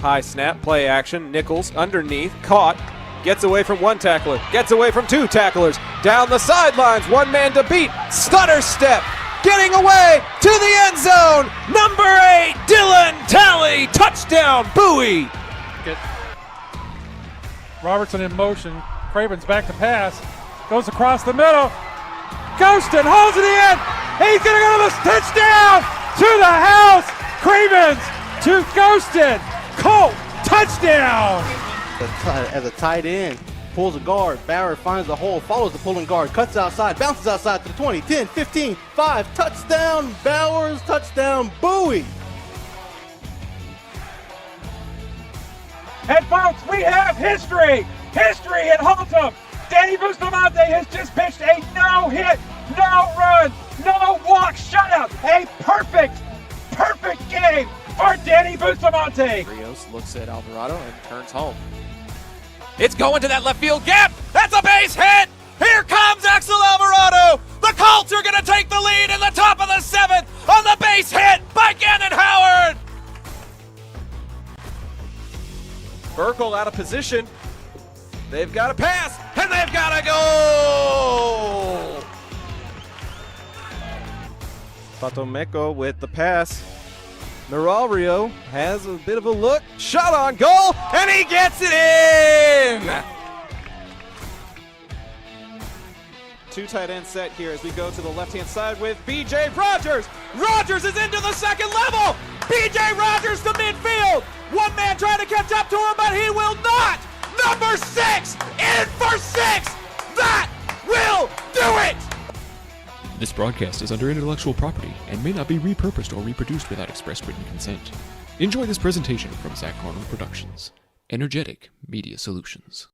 high snap, play action, Nichols underneath, caught, gets away from one tackler, gets away from two tacklers, down the sidelines, one man to beat, stutter step, getting away to the end zone, number 8, Dylan Talley, touchdown, Bowie. Robertson in motion, Craven's back to pass, goes across the middle, Ghosted holds it in, he's gonna go to the touchdown, to the house, Cravens to Ghosted, Colt, touchdown. As a tight end, pulls a guard, Bauer finds the hole, follows the pulling guard, cuts outside, bounces outside to the 20, 10, 15, 5, touchdown, Bowers, touchdown, Bowie. And folks, we have history at Haltom. Danny Bustamante has just pitched a no-hit, no-run, no-walk shutout. A perfect game for Danny Bustamante. Rios looks at Alvarado and turns home. It's going to that left field gap. That's a base hit. Here comes Axel Alvarado. The Colts are going to take the lead in the top of the 7th on the base hit by Gannon Howard. Burkle out of position. They've got to pass, and they've got to go! Patomeco with the pass. Mirario has a bit of a look. Shot on goal, and he gets it in! Two tight end set here as we go to the left-hand side with B.J. Rogers. Rogers is into the second level. B.J. Rogers to midfield. One man trying to catch up to him, but he will not. Number 6 in for 6. That will do it. This broadcast is under intellectual property and may not be repurposed or reproduced without express written consent. Enjoy this presentation from Zach Arnold Productions. Energetic Media Solutions.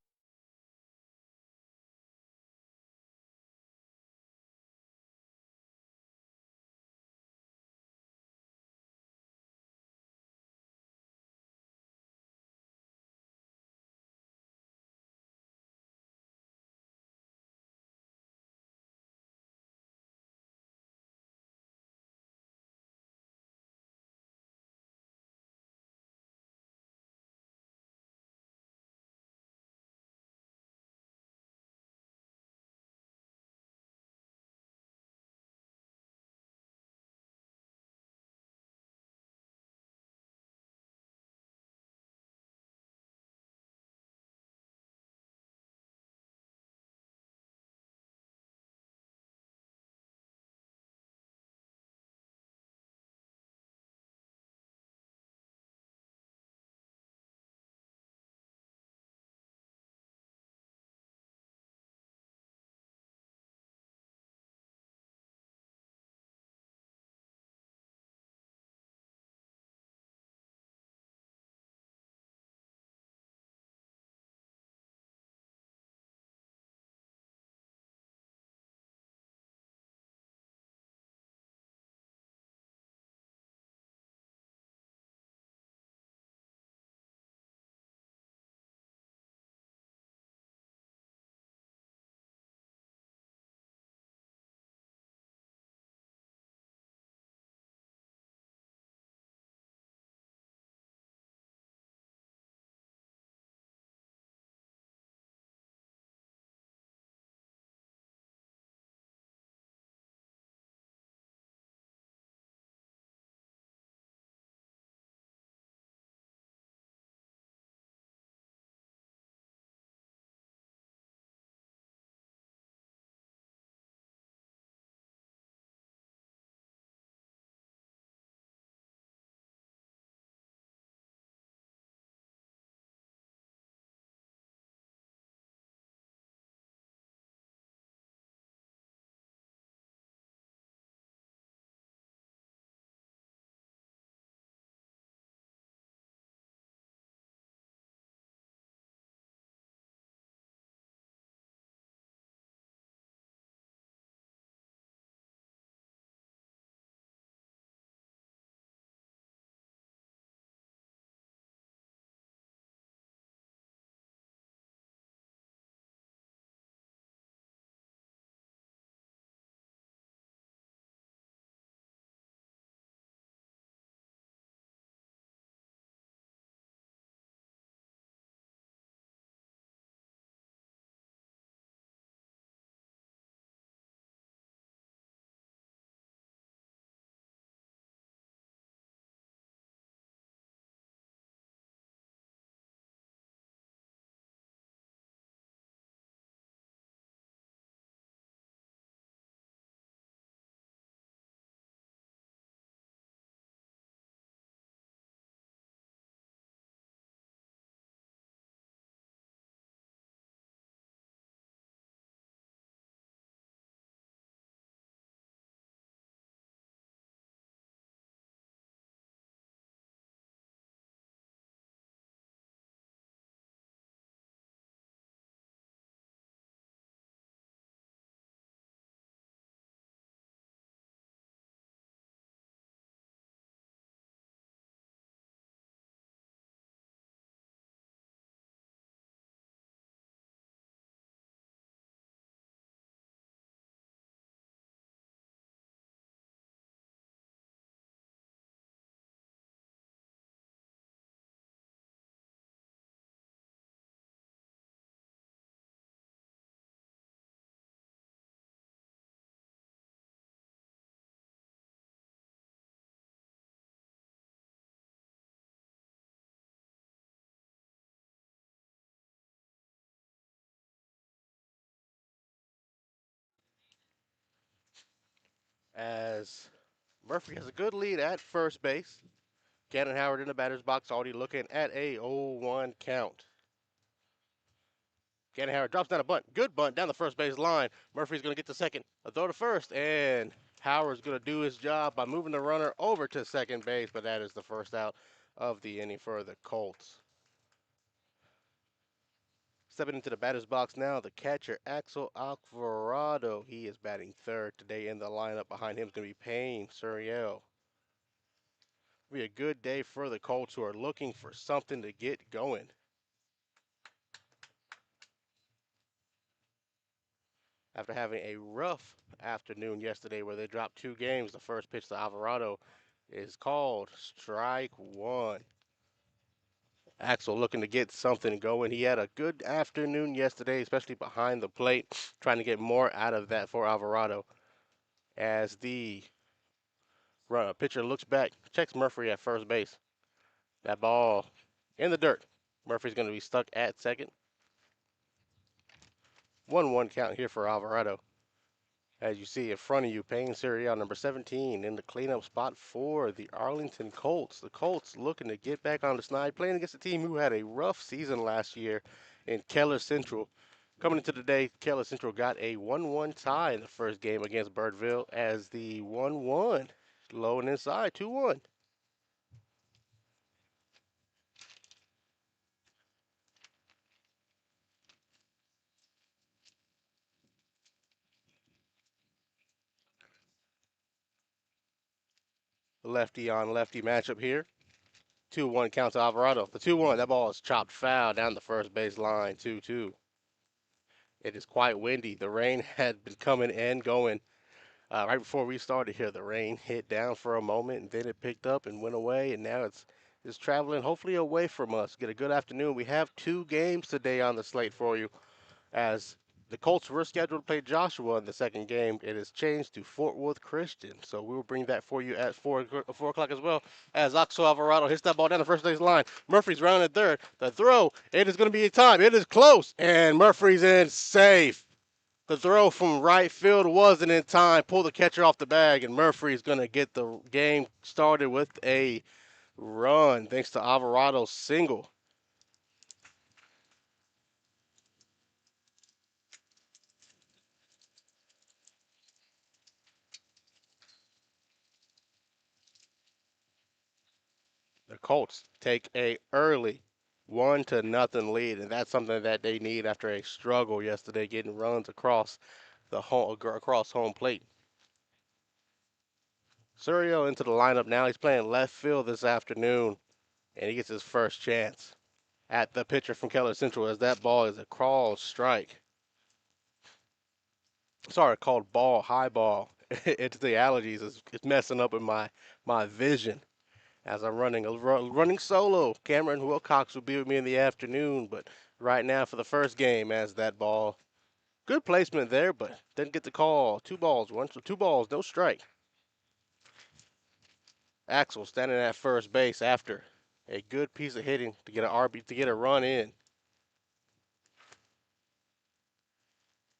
as Murphy has a good lead at first base. Cannon Howard in the batter's box, already looking at a 0-1 count. Cannon Howard drops down a bunt. Good bunt down the first base line. Murphy's going to get to second. A throw to first, and Howard's going to do his job by moving the runner over to second base, but that is the first out of the inning for the Colts. Stepping into the batter's box now, the catcher, Axel Alvarado. He is batting third today in the lineup. Behind him is going to be Payne Suriel. Be a good day for the Colts, who are looking for something to get going. After having a rough afternoon yesterday where they dropped 2 games, the first pitch to Alvarado is called strike 1. Axel looking to get something going. He had a good afternoon yesterday, especially behind the plate, trying to get more out of that for Alvarado. As the pitcher looks back, checks Murphy at first base. That ball in the dirt. Murphy's going to be stuck at second. 1-1 count here for Alvarado. As you see in front of you, Payne Suriel, number 17, in the cleanup spot for the Arlington Colts. The Colts looking to get back on the snide, playing against a team who had a rough season last year in Keller Central. Coming into the day, Keller Central got a 1-1 tie in the first game against Birdville, as the 1-1 low and inside, 2-1. Lefty on lefty matchup here. 2-1 count to Alvarado. The 2-1, that ball is chopped foul down the first base line, 2-2. It is quite windy. The rain had been coming and going right before we started here. The rain hit down for a moment, and then it picked up and went away, and now it's traveling hopefully away from us. Get a good afternoon. We have 2 games today on the slate for you, as the Colts were scheduled to play Joshua in the second game. It is changed to Fort Worth Christian, so we will bring that for you at 4 o'clock as well, as Axel Alvarado hits that ball down the first base line. Murphy's round at third. The throw, it is going to be a time. It is close, and Murphy's in safe. The throw from right field wasn't in time. Pull the catcher off the bag, and Murphy's going to get the game started with a run thanks to Alvarado's single. The Colts take a early 1-0 lead, and that's something that they need after a struggle yesterday getting runs across home plate. Suriel into the lineup now. He's playing left field this afternoon, and he gets his first chance at the pitcher from Keller Central, as that ball is a called strike. Sorry, called ball, high ball. It's the allergies. It's messing up with my vision as I'm running solo. Cameron Wilcox will be with me in the afternoon, but right now for the first game, as that ball, good placement there, but didn't get the call. 2 balls, 2 balls, no strike. Axel standing at first base after a good piece of hitting to get a run in.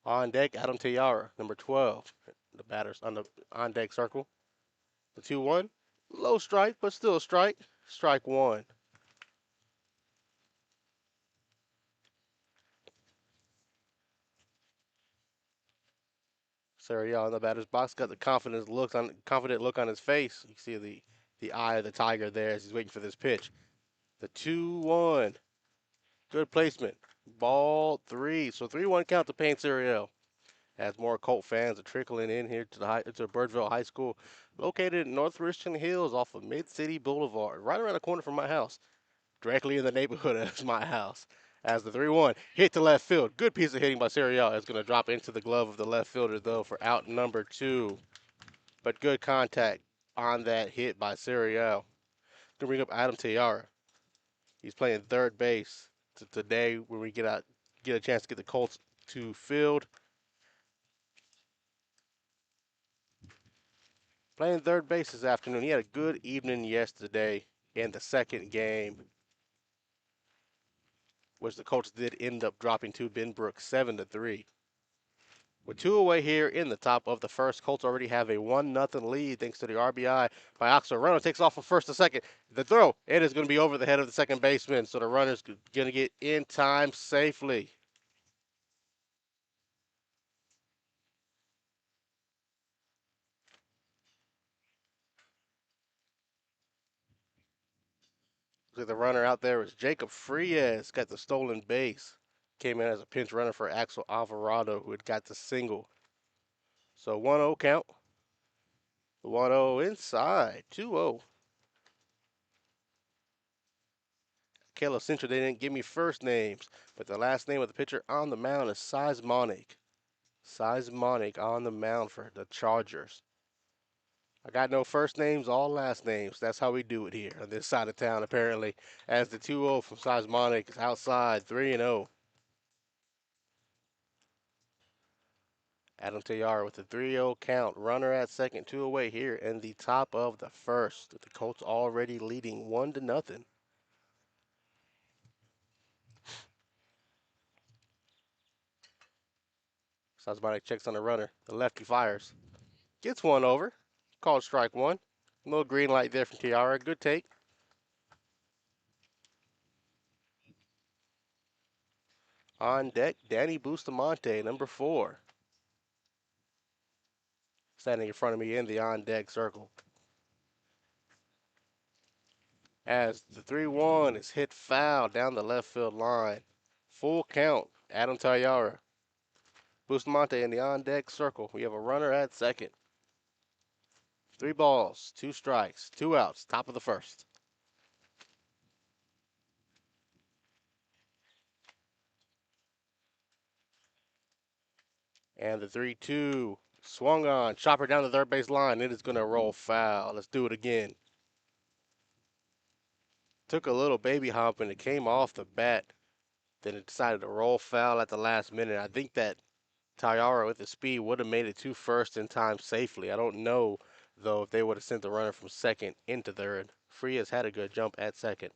On deck, Adam Tiara, number 12, the batters on the on deck circle. The 2-1, low strike, but still a strike. Strike 1. Suriel in the batter's box got the confident look on his face. You see the eye of the tiger there as he's waiting for this pitch. The 2-1, good placement. Ball 3, so 3-1 count to Payne Suriel. As more Colt fans are trickling in here to Birdville High School, located in North Richland Hills off of Mid-City Boulevard, right around the corner from my house, directly in the neighborhood as my house. As the 3-1 hit to left field. Good piece of hitting by Suriel. It's going to drop into the glove of the left fielder, though, for out number 2. But good contact on that hit by Suriel. Going to bring up Adam Tiara. He's playing third base today when we get a chance to get the Colts to field. Playing third base this afternoon. He had a good evening yesterday in the second game, which the Colts did end up dropping to Benbrook 7-3. With 2 away here in the top of the first, Colts already have a 1-0 lead thanks to the RBI by Oxford. Runner takes off from first to second. The throw, it is going to be over the head of the second baseman, so the runner's going to get in time safely. Looks like the runner out there is Jacob Frias, got the stolen base. Came in as a pinch runner for Axel Alvarado, who had got the single. So 1-0 count. The 1-0 inside, 2-0. Keller Central, they didn't give me first names, but the last name of the pitcher on the mound is Seismonic. Seismonic on the mound for the Chargers. I got no first names, all last names. That's how we do it here on this side of town, apparently. As the 2-0 from Seismonic is outside, 3-0. Adam Tayar with a 3-0 count. Runner at second, 2 away here in the top of the first. The Colts already leading 1-0. Seismonic checks on the runner. The lefty fires. Gets one over. Called strike one. A little green light there from Tiara. Good take. On deck, Danny Bustamante, number 4. Standing in front of me in the on deck circle. As the 3-1 is hit foul down the left field line. Full count, Adam Tayara. Bustamante in the on deck circle. We have a runner at second. 3 balls, 2 strikes, 2 outs, top of the first. And the 3-2 swung on, chopper down the third base line. It is going to roll foul. Let's do it again. Took a little baby hop and it came off the bat. Then it decided to roll foul at the last minute. I think that Tayara with the speed would have made it to first in time safely. I don't know, though, if they would have sent the runner from second into third. Frias had a good jump at second.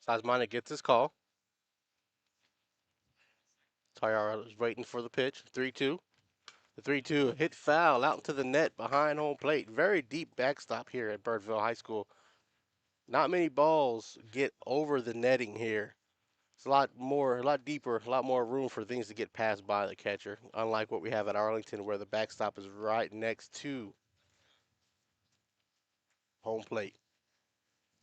Seismonic gets his call. Tayara is waiting for the pitch. 3-2. The 3-2 hit foul out into the net behind home plate. Very deep backstop here at Birdville High School. Not many balls get over the netting here. It's a lot deeper, a lot more room for things to get passed by the catcher, unlike what we have at Arlington where the backstop is right next to home plate.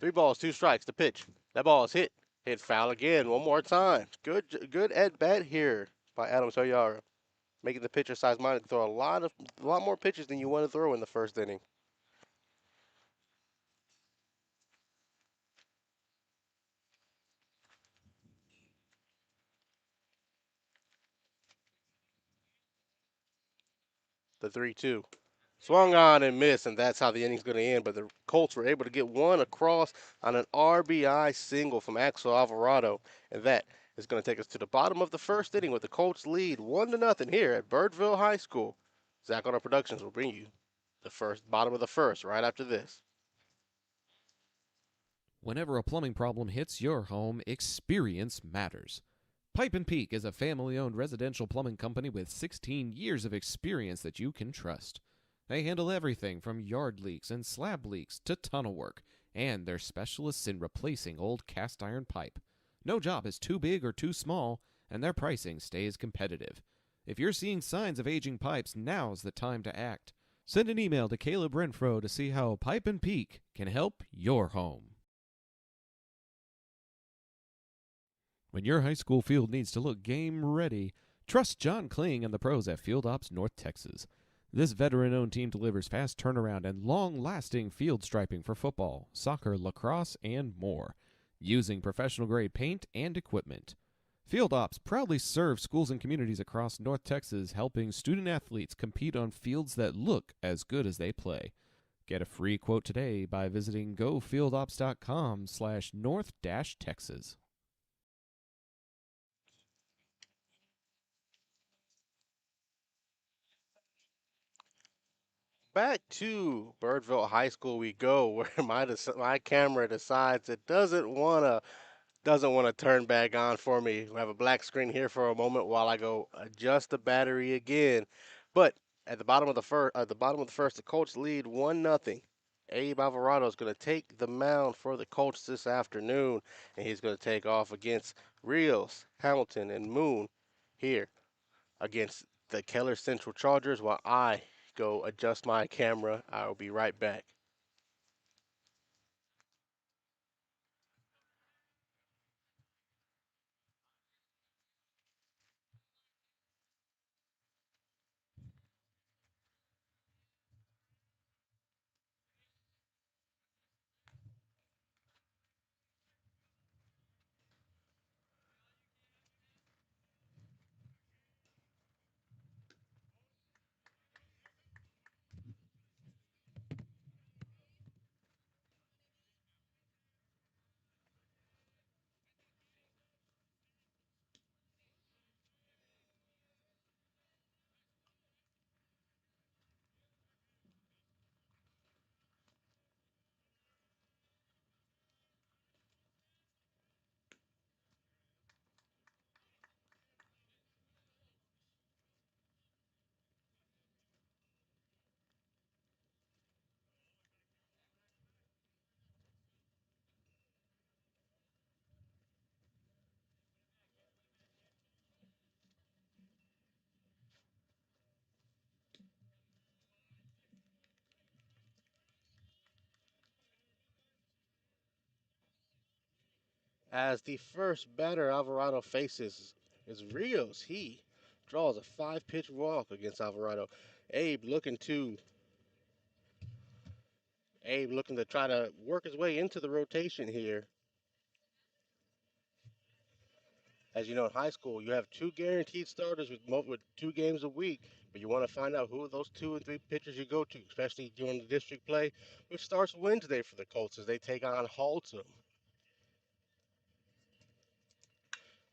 3 balls, 2 strikes, the pitch. That ball is hit. Hit foul again, one more time. Good at bat here by Adam Tayara. Making the pitcher Seismonic throw a lot more pitches than you want to throw in the first inning. The 3-2. Swung on and missed, and that's how the inning's going to end. But the Colts were able to get one across on an RBI single from Axel Alvarado. And that is going to take us to the bottom of the first inning with the Colts lead 1-0 here at Birdville High School. Zach Arnold Productions will bring you the bottom of the first right after this. Whenever a plumbing problem hits your home, experience matters. Pipe and Peak is a family-owned residential plumbing company with 16 years of experience that you can trust. They handle everything from yard leaks and slab leaks to tunnel work, and they're specialists in replacing old cast iron pipe. No job is too big or too small, and their pricing stays competitive. If you're seeing signs of aging pipes, now's the time to act. Send an email to Caleb Renfro to see how Pipe and Peak can help your home. When your high school field needs to look game ready, trust John Kling and the pros at Field Ops North Texas. This veteran-owned team delivers fast turnaround and long-lasting field striping for football, soccer, lacrosse, and more, using professional-grade paint and equipment. Field Ops proudly serves schools and communities across North Texas, helping student-athletes compete on fields that look as good as they play. Get a free quote today by visiting gofieldops.com/north-texas. back to Birdville High School we go, where my camera decides it doesn't want to turn back on for me. We have a black screen here for a moment while I go adjust the battery again. But at the bottom of the first, the Colts lead 1-0. Abe Alvarado is going to take the mound for the Colts this afternoon, and he's going to take off against Rios, Hamilton, and Moon here against the Keller Central Chargers while I go adjust my camera. I'll be right back. As the first batter Alvarado faces is Rios. He draws a 5-pitch walk against Alvarado. Abe looking to Abe looking to try to work his way into the rotation here. As you know, in high school, you have two guaranteed starters with 2 games a week, but you want to find out who those 2 and 3 pitchers you go to, especially during the district play, which starts Wednesday for the Colts as they take on Haltom.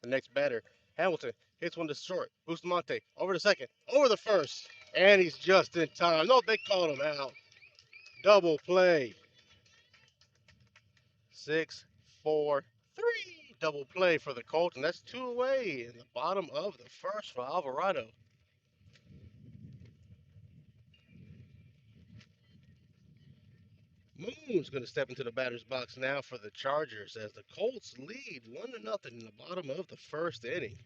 The next batter, Hamilton, hits one to short. Bustamante over the second, over the first, and he's just in time. No, they called him out. Double play. 6-4-3. Double play for the Colts, and that's 2 away in the bottom of the first for Alvarado. Moon's going to step into the batter's box now for the Chargers as the Colts lead 1-0 in the bottom of the first inning.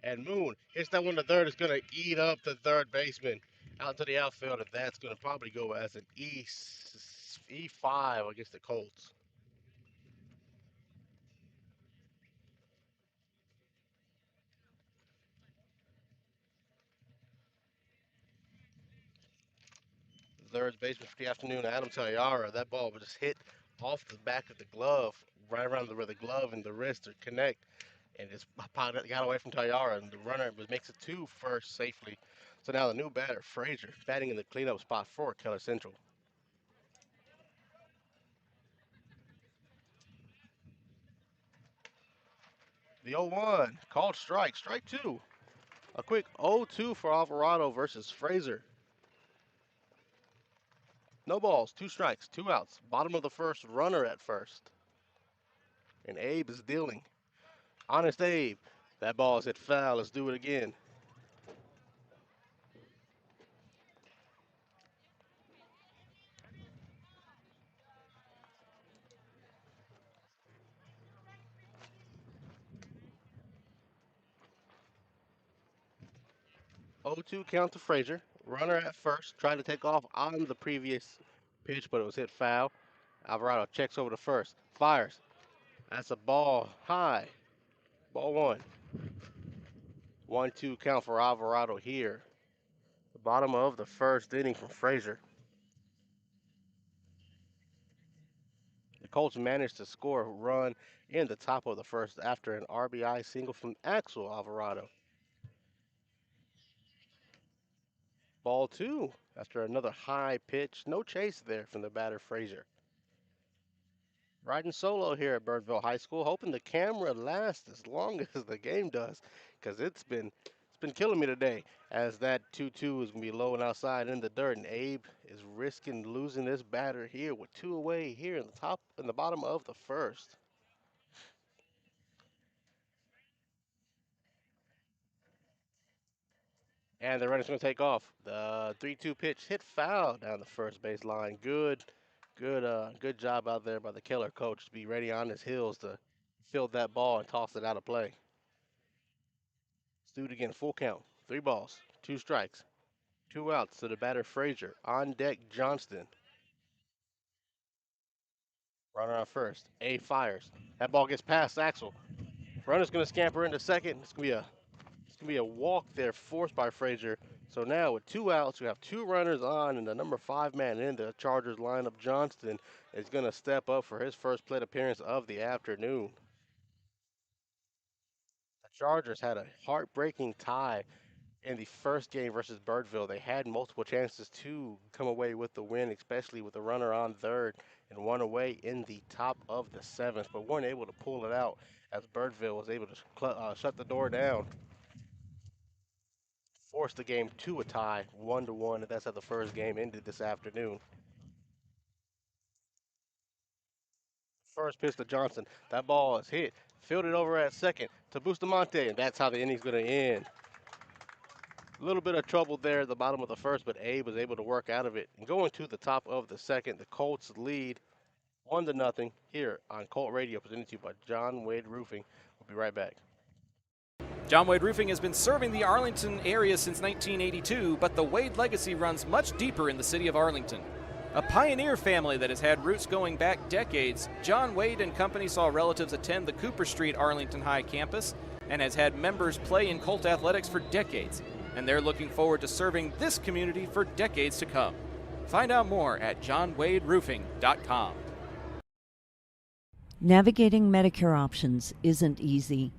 And Moon hits that one to third. Is going to eat up the third baseman out to the outfield, and that's going to probably go as an E5 against the Colts. Third baseman for the afternoon, Adam Tayara. That ball was just hit off the back of the glove, right around where the glove and the wrist are connect, and just got away from Tayara, and the runner makes it to first safely. So now the new batter, Frazier, batting in the cleanup spot for Keller Central. The 0-1, called strike 2. A quick 0-2 for Alvarado versus Frazier. No balls, 2 strikes, 2 outs. Bottom of the first, runner at first. And Abe is dealing. Honest Abe. That ball is hit foul. Let's do it again. 0-2 count to Frazier. Runner at first. Tried to take off on the previous pitch, but it was hit foul. Alvarado checks over to first. Fires. That's a ball high. Ball 1. 1-2 count for Alvarado here. The bottom of the first inning from Frazier. The Colts managed to score a run in the top of the first after an RBI single from Axel Alvarado. Ball 2 after another high pitch. No chase there from the batter Frazier. Riding solo here at Birdville High School, hoping the camera lasts as long as the game does, because it's been been killing me today. As that 2-2 is going to be low and outside in the dirt, and Abe is risking losing this batter here with 2 away here in the bottom of the first. And the runner's going to take off. The 3-2 pitch hit foul down the first base line. Good job out there by the Keller coach to be ready on his heels to field that ball and toss it out of play. Let's do it again. Full count. 3 balls, 2 strikes, 2 outs to the batter Frazier. On deck Johnston. Runner on first. A fires. That ball gets past Axel. Runner's going to scamper into second. It's going to be a walk there forced by Frazier. So now with 2 outs, you have 2 runners on, and the number 5 man in the Chargers lineup, Johnston, is going to step up for his first plate appearance of the afternoon. The Chargers had a heartbreaking tie in the first game versus Birdville. They had multiple chances to come away with the win, especially with the runner on third and 1 away in the top of the 7th, but weren't able to pull it out as Birdville was able to shut the door down. Forced the game to a tie, 1-1, and that's how the first game ended this afternoon. First pitch to Johnson. That ball is hit. Fielded over at second to Bustamante, and that's how the inning's going to end. A little bit of trouble there at the bottom of the first, but Abe was able to work out of it. And going to the top of the second, the Colts lead 1-0 here on Colt Radio, presented to you by John Wade Roofing. We'll be right back. John Wade Roofing has been serving the Arlington area since 1982, but the Wade legacy runs much deeper in the city of Arlington. A pioneer family that has had roots going back decades, John Wade and Company saw relatives attend the Cooper Street Arlington High campus and has had members play in Colt athletics for decades, and they're looking forward to serving this community for decades to come. Find out more at johnwaderoofing.com. Navigating Medicare options isn't easy.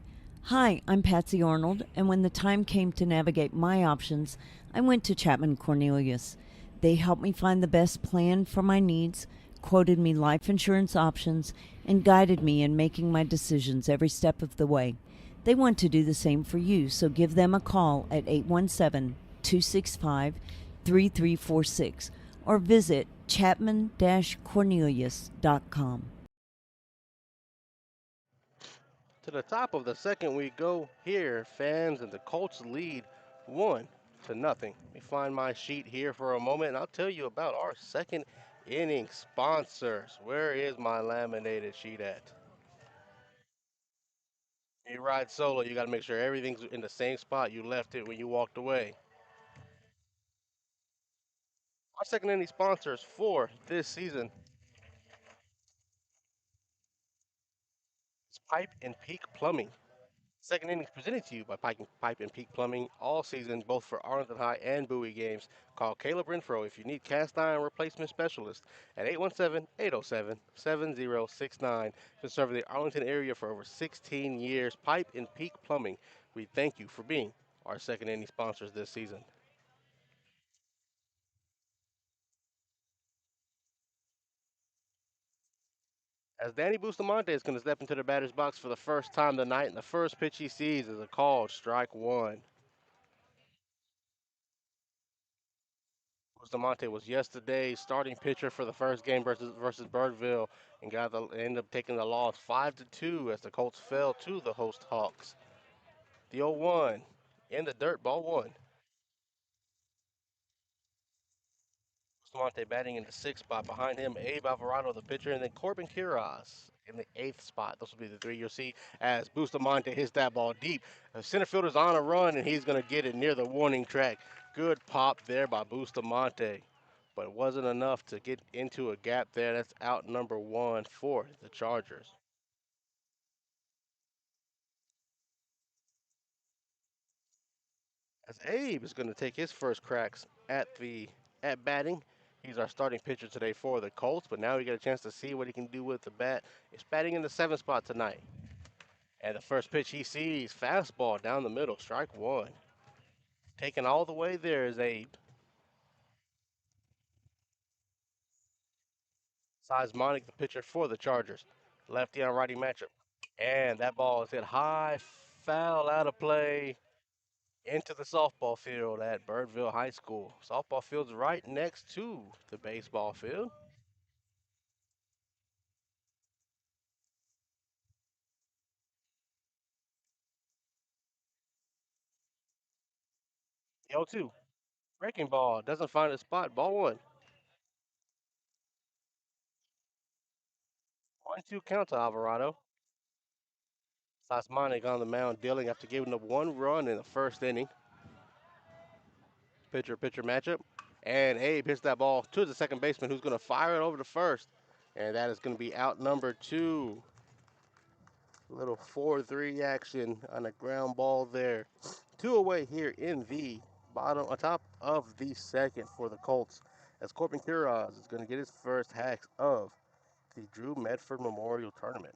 Hi, I'm Patsy Arnold, and when the time came to navigate my options, I went to Chapman Cornelius. They helped me find the best plan for my needs, quoted me life insurance options, and guided me in making my decisions every step of the way. They want to do the same for you, so give them a call at 817-265-3346 or visit chapman-cornelius.com. To the top of the second we go here, fans, and the Colts lead 1-0. Let me find my sheet here for a moment, and I'll tell you about our second inning sponsors. Where is my laminated sheet at? You ride solo, you got to make sure everything's in the same spot you left it when you walked away. Our second inning sponsors for this season is Pipe and Peak Plumbing. Second inning is presented to you by Pipe and Peak Plumbing all season, both for Arlington High and Bowie games. Call Caleb Renfro if you need cast iron replacement specialist at 817-807-7069. Been serving the Arlington area for over 16 years. Pipe and Peak Plumbing, we thank you for being our second inning sponsors this season. As Danny Bustamante is going to step into the batter's box for the first time tonight, and the first pitch he sees is a called strike 1. Bustamante was yesterday's starting pitcher for the first game versus Birdville, and ended up taking the loss 5-2 as the Colts fell to the host Hawks. The 0-1 in the dirt, ball 1. Bustamante batting in the 6th spot. Behind him, Abe Alvarado, the pitcher, and then Corbin Quiroz in the 8th spot. Those will be the 3 you'll see as Bustamante hits that ball deep. The center fielder's on a run, and he's going to get it near the warning track. Good pop there by Bustamante, but it wasn't enough to get into a gap there. That's out number 1 for the Chargers. As Abe is going to take his first cracks at batting. He's our starting pitcher today for the Colts, but now we get a chance to see what he can do with the bat. He's batting in the 7th spot tonight. And the first pitch he sees, fastball down the middle, strike 1. Taken all the way there is Abe. Seismonic, the pitcher for the Chargers. Lefty on righty matchup. And that ball is hit high, foul out of play. into the softball field at Birdville High School. Softball field's right next to the baseball field. The 0-2. Breaking ball. Doesn't find a spot. Ball one. 1-2 count to Alvarado. Sosmonic on the mound dealing after giving up 1 run in the first inning. Pitcher matchup. And Abe hits that ball to the second baseman who's going to fire it over to first. And that is going to be out number 2. Little 4-3 action on a ground ball there. 2 away here in the bottom, on top of the second for the Colts. As Corbin Quiroz is going to get his first hacks of the Drew Medford Memorial Tournament.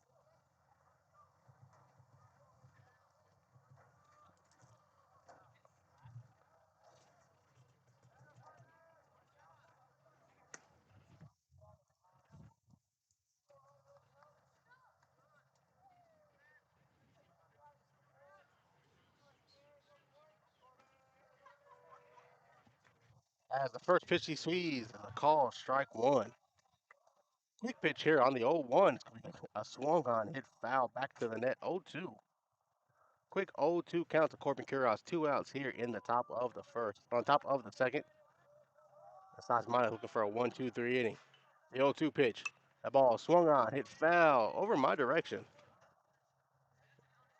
As the first pitch he swings, and a call, strike 1. Quick pitch here on the 0-1. It's going to be a swung on, hit foul back to the net, 0-2. Quick 0-2 count to Corbin Quiroz. 2 outs here in the top of the first. On top of the second. That's Mine looking for a 1-2-3 inning. The 0-2 pitch. That ball swung on, hit foul over my direction.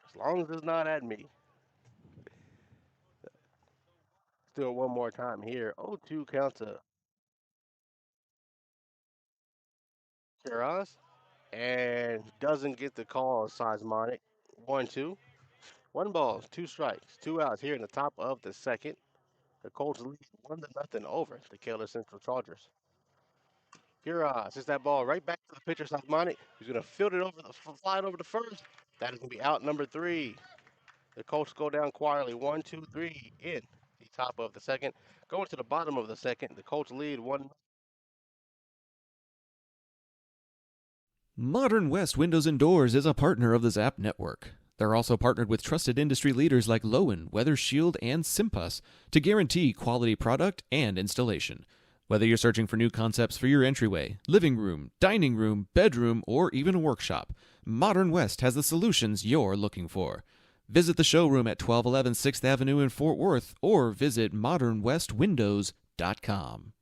As long as it's not at me. Still one more time here. 0-2 count to Quiroz. And doesn't get the call, Seismonic. 1-2. 1 ball, 2 strikes, 2 outs here in the top of the second. The Colts lead 1-0 over the Keller Central Chargers. Quiroz hits that ball right back to the pitcher, Seismonic. He's going to field it over fly it over the first. That is going to be out number 3. The Colts go down quietly, 1-2-3 in the top of the second. Going to the bottom of the second, the Colts lead 1. Modern West Windows and Doors is a partner of the Zap Network. They're also partnered with trusted industry leaders like Lowen, Weather Shield, and Simpus to guarantee quality product and installation. Whether you're searching for new concepts for your entryway, living room, dining room, bedroom, or even a workshop, Modern West has the solutions you're looking for. Visit the showroom at 1211 6th Avenue in Fort Worth or visit modernwestwindows.com.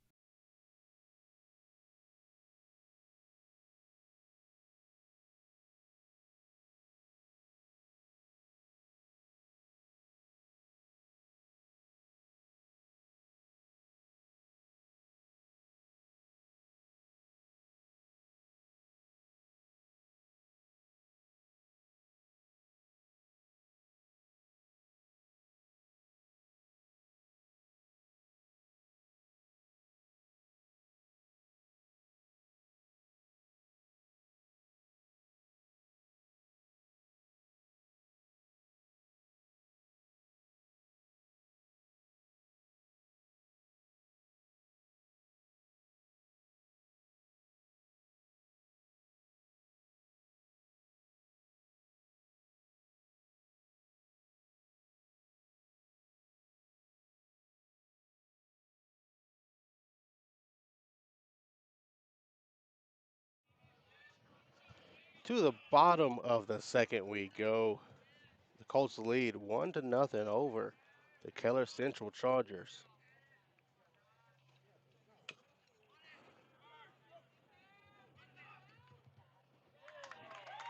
To the bottom of the second we go. The Colts lead 1-0 over the Keller Central Chargers.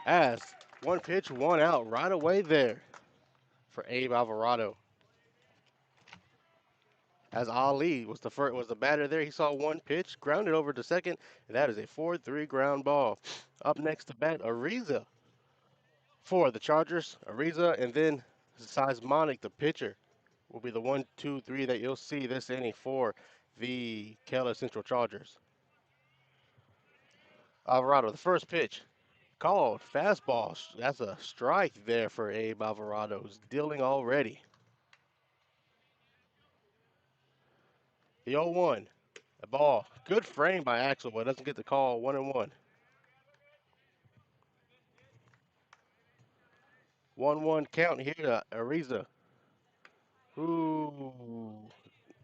As 1 pitch, 1 out right away there for Abe Alvarado. As Ali was the batter there, he saw 1 pitch, grounded over to second, and that is a 4-3 ground ball. Up next to bat, Ariza for the Chargers. Ariza, and then Seismonic, the pitcher, will be the 1-2-3 that you'll see this inning for the Keller Central Chargers. Alvarado, the first pitch, called fastball. That's a strike there for Abe Alvarado, who's dealing already. The 0-1, the ball, good frame by Axel, but doesn't get the call. 1-1. 1-1 count here to Ariza, Ooh.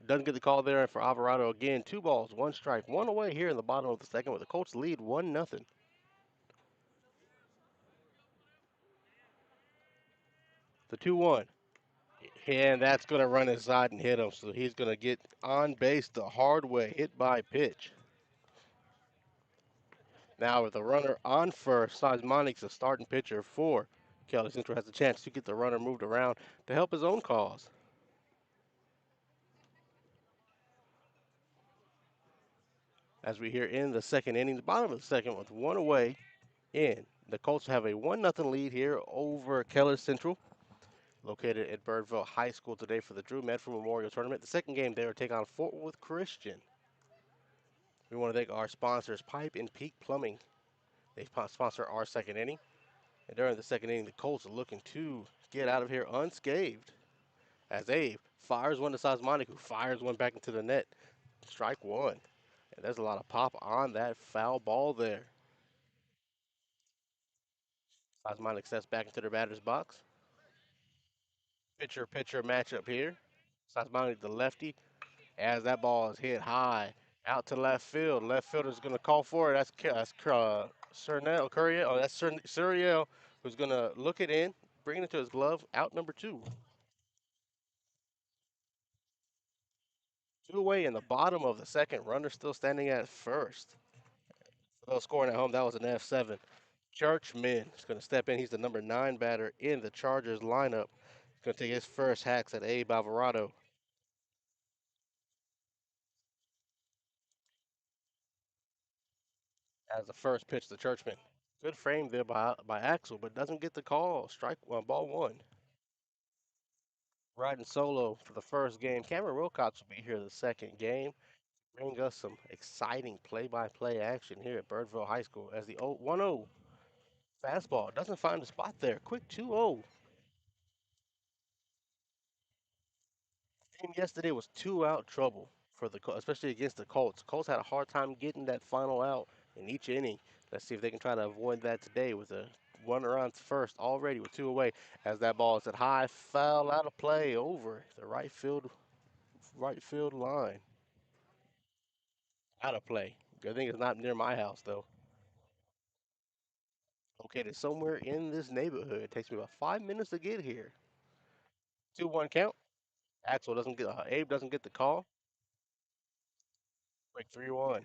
Doesn't get the call there for Alvarado again. 2 balls, 1 strike, 1 away here in the bottom of the second with the Colts lead 1-0. The 2-1. And that's going to run inside and hit him. So he's going to get on base the hard way, hit by pitch. Now with the runner on first, Seismonic's the starting pitcher for Keller Central, has a chance to get the runner moved around to help his own cause. As we hear in the second inning, the bottom of the second with 1 away in. The Colts have a 1-0 lead here over Keller Central, located at Birdville High School today for the Drew Medford Memorial Tournament. The second game, they will take on Fort Worth Christian. We want to thank our sponsors, Pipe and Peak Plumbing. They sponsor our second inning. And during the second inning, the Colts are looking to get out of here unscathed. As Abe fires one to Seismonic, who fires one back into the net. Strike 1. And there's a lot of pop on that foul ball there. Seismonic steps back into their batter's box. Pitcher matchup here. Seismonic, the lefty, as that ball is hit high out to left field. Left fielder's going to call for it. That's Cernel Courier. Oh, that's Suriel, who's going to look it in, bring it to his glove. Out number 2. 2 away in the bottom of the second. Runner still standing at first. For those scoring at home, that was an F7. Churchman is going to step in. He's the number 9 batter in the Chargers lineup. He's going to take his first hacks at Abe Alvarado. As the first pitch to Churchman. Good frame there by Axel, but doesn't get the call. Strike 1, ball 1. Riding solo for the first game. Cameron Wilcox will be here the second game. Bring us some exciting play-by-play action here at Birdville High School as the 1-0 fastball doesn't find a spot there. Quick 2-0. Game yesterday was 2-out trouble for especially against the Colts. Colts had a hard time getting that final out in each inning. Let's see if they can try to avoid that today with a runner on first already with 2 away as that ball is at high foul out of play over the right field line. Out of play. Good thing it's not near my house though. Located somewhere in this neighborhood. It takes me about 5 minutes to get here. 2-1 count. Axel doesn't get Abe doesn't get the call. Break 3-1.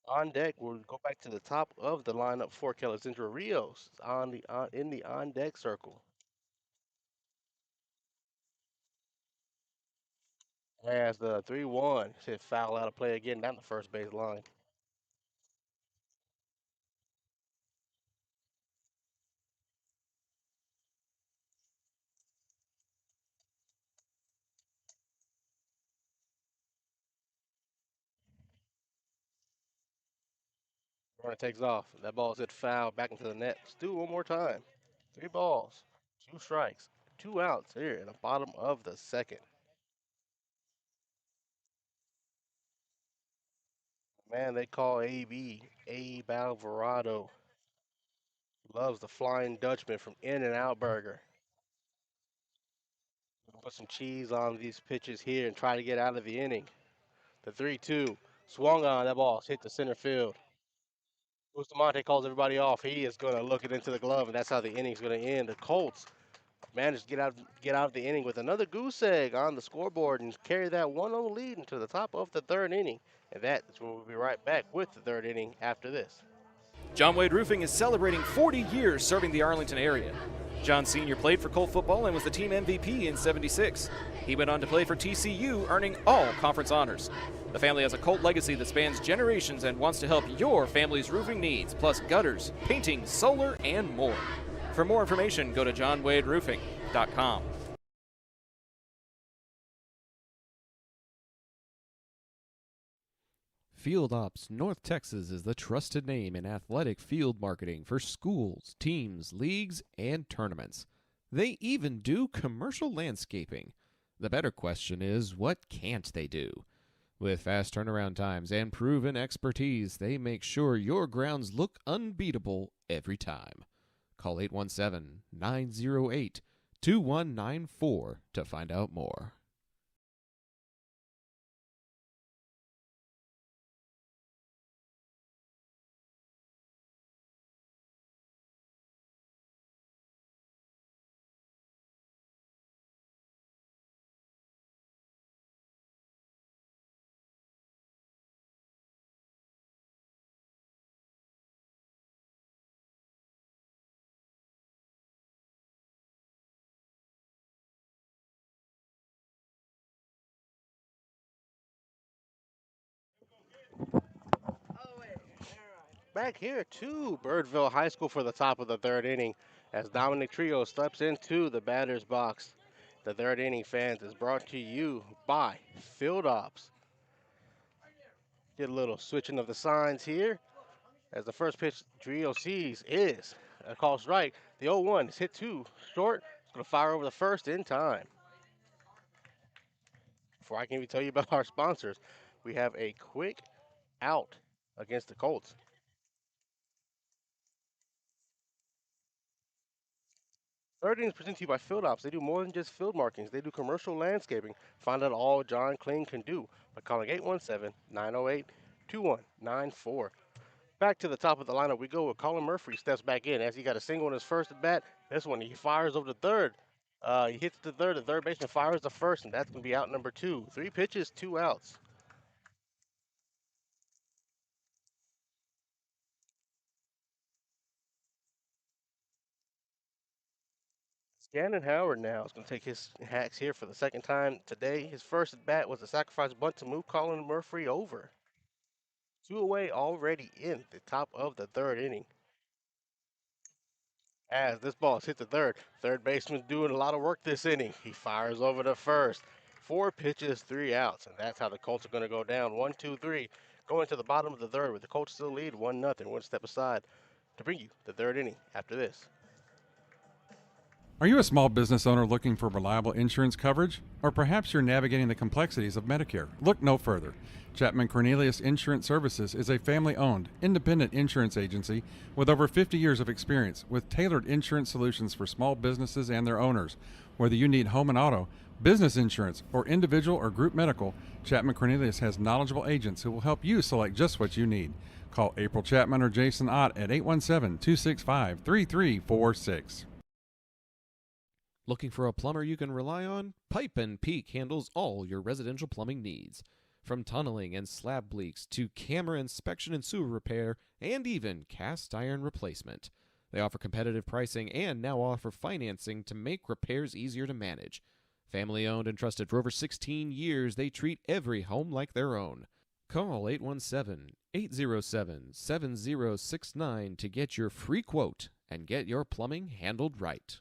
On deck, we'll go back to the top of the lineup for Keller Central. Rios in the on deck circle. As the 3-1 hit foul out of play again down the first base line. Runner takes off. That ball is hit foul back into the net. Let's do it one more time. 3 balls, 2 strikes, 2 outs here in the bottom of the second. Man, they call AB, Abe Alvarado. Loves the Flying Dutchman from In-N-Out Burger. Put some cheese on these pitches here and try to get out of the inning. The 3-2 swung on. That ball hit the center field. Bustamante calls everybody off. He is going to look it into the glove, and that's how the inning's going to end. The Colts managed to get out of the inning with another goose egg on the scoreboard and carry that 1-0 lead into the top of the third inning. And that is when we'll be right back with the third inning after this. John Wade Roofing is celebrating 40 years serving the Arlington area. John Sr. played for Colt football and was the team MVP in '76. He went on to play for TCU, earning all conference honors. The family has a Colt legacy that spans generations and wants to help your family's roofing needs, plus gutters, painting, solar, and more. For more information, go to johnwaderoofing.com. Field Ops North Texas is the trusted name in athletic field marketing for schools, teams, leagues, and tournaments. They even do commercial landscaping. The better question is, what can't they do? With fast turnaround times and proven expertise, they make sure your grounds look unbeatable every time. Call 817-908-2727 2194 to find out more. Back here to Birdville High School for the top of the third inning as Dominic Trio steps into the batter's box. The third inning, fans, is brought to you by Field Ops. Get a little switching of the signs here as the first pitch Trio sees is a call strike. The 0-1 is hit too short. It's going to fire over the first in time. Before I can even tell you about our sponsors, we have a quick out against the Colts. Third inning is presented to you by Field Ops. They do more than just field markings. They do commercial landscaping. Find out all John Kling can do by calling 817-908-2194. Back to the top of the lineup we go with Colin Murphy. Steps back in as he got a single in his first at bat. This one, he fires over the third. He hits the third. The third baseman fires the first, and that's going to be out number 2. 3 pitches, 2 outs. Gannon Howard now is going to take his hacks here for the second time today. His first at bat was a sacrifice bunt to move Colin Murphy over. 2 away already in the top of the third inning. As this ball is hit the third, third baseman's doing a lot of work this inning. He fires over the first. 4 pitches, 3 outs, and that's how the Colts are going to go down. 1, 2, 3, going to the bottom of the third with the Colts still lead 1-0. One step aside to bring you the third inning after this. Are you a small business owner looking for reliable insurance coverage? Or perhaps you're navigating the complexities of Medicare? Look no further. Chapman Cornelius Insurance Services is a family-owned, independent insurance agency with over 50 years of experience with tailored insurance solutions for small businesses and their owners. Whether you need home and auto, business insurance, or individual or group medical, Chapman Cornelius has knowledgeable agents who will help you select just what you need. Call April Chapman or Jason Ott at 817-265-3346. Looking for a plumber you can rely on? Pipe and Peak handles all your residential plumbing needs. From tunneling and slab leaks to camera inspection and sewer repair, and even cast iron replacement. They offer competitive pricing and now offer financing to make repairs easier to manage. Family owned and trusted for over 16 years, they treat every home like their own. Call 817-807-7069 to get your free quote and get your plumbing handled right.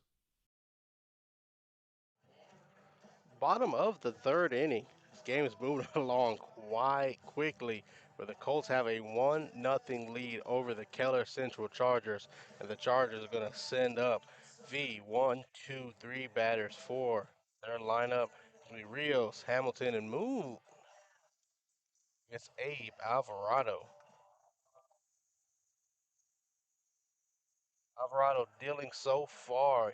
Bottom of the third inning. This game is moving along quite quickly, where the Colts have a 1-0 lead over the Keller Central Chargers, and the Chargers are going to send up the 1, 2, 3 batters for their lineup. It'll be Rios, Hamilton, and Moon. It's Abe Alvarado. Alvarado dealing so far.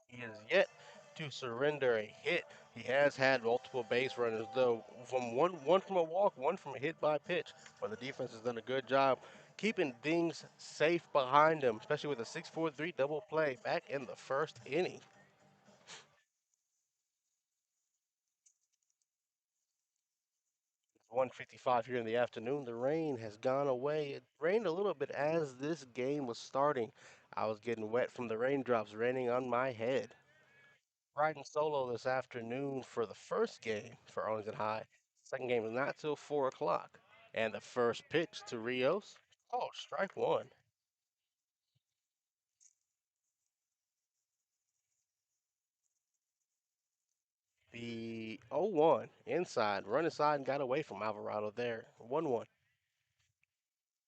He has yet to surrender a hit. He has had multiple base runners, though, from one from a walk, one from a hit by pitch. But the defense has done a good job keeping things safe behind him, especially with a 6-4-3 double play back in the first inning. It's 1:55 here in the afternoon. The rain has gone away. It rained a little bit as this game was starting. I was getting wet from the raindrops raining on my head. Riding solo this afternoon for the first game for Arlington High. Second game is not till 4 o'clock. And the first pitch to Rios. Oh, strike one. The 0-1 inside, run inside and got away from Alvarado there. 1-1.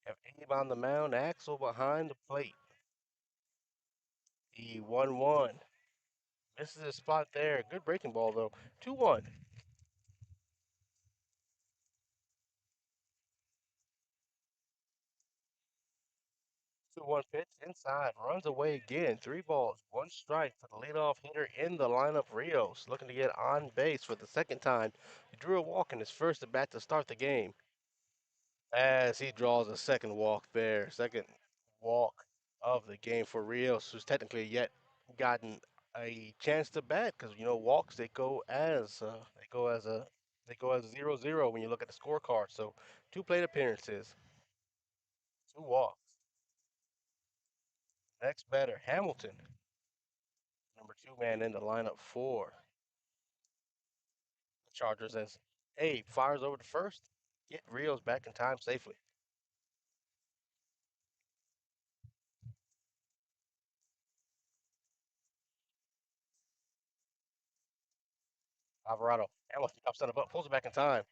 Have Abe on the mound, Axel behind the plate. The 1-1. Misses his spot there. Good breaking ball though. 2-1. 2-1 pitch inside, runs away again. 3 balls, 1 strike for the leadoff hitter in the lineup. Rios looking to get on base for the second time. He drew a walk in his first at bat to start the game. As he draws a second walk there, second walk of the game for Rios, who's technically yet gotten a chance to bat because walks they go as 0-0 when you look at the scorecard. So 2 plate appearances, 2 walks. Next batter, Hamilton, number 2 man in the lineup for the Chargers as Abe fires over to first, get Rios back in time safely. Alvarado, Hamilton ups on the butt, pulls it back in time.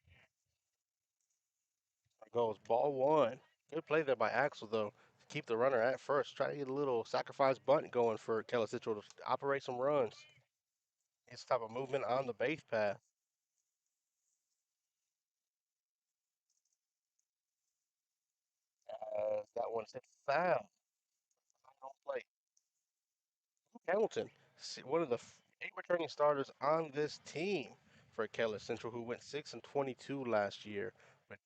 There goes ball 1. Good play there by Axel though to keep the runner at first. Try to get a little sacrifice bunt going for Keller Central to operate some runs. His type of movement on the base path. As that one's hit foul. On plate. Hamilton, one of the 8 returning starters on this team for Keller Central, who went 6-22 last year, with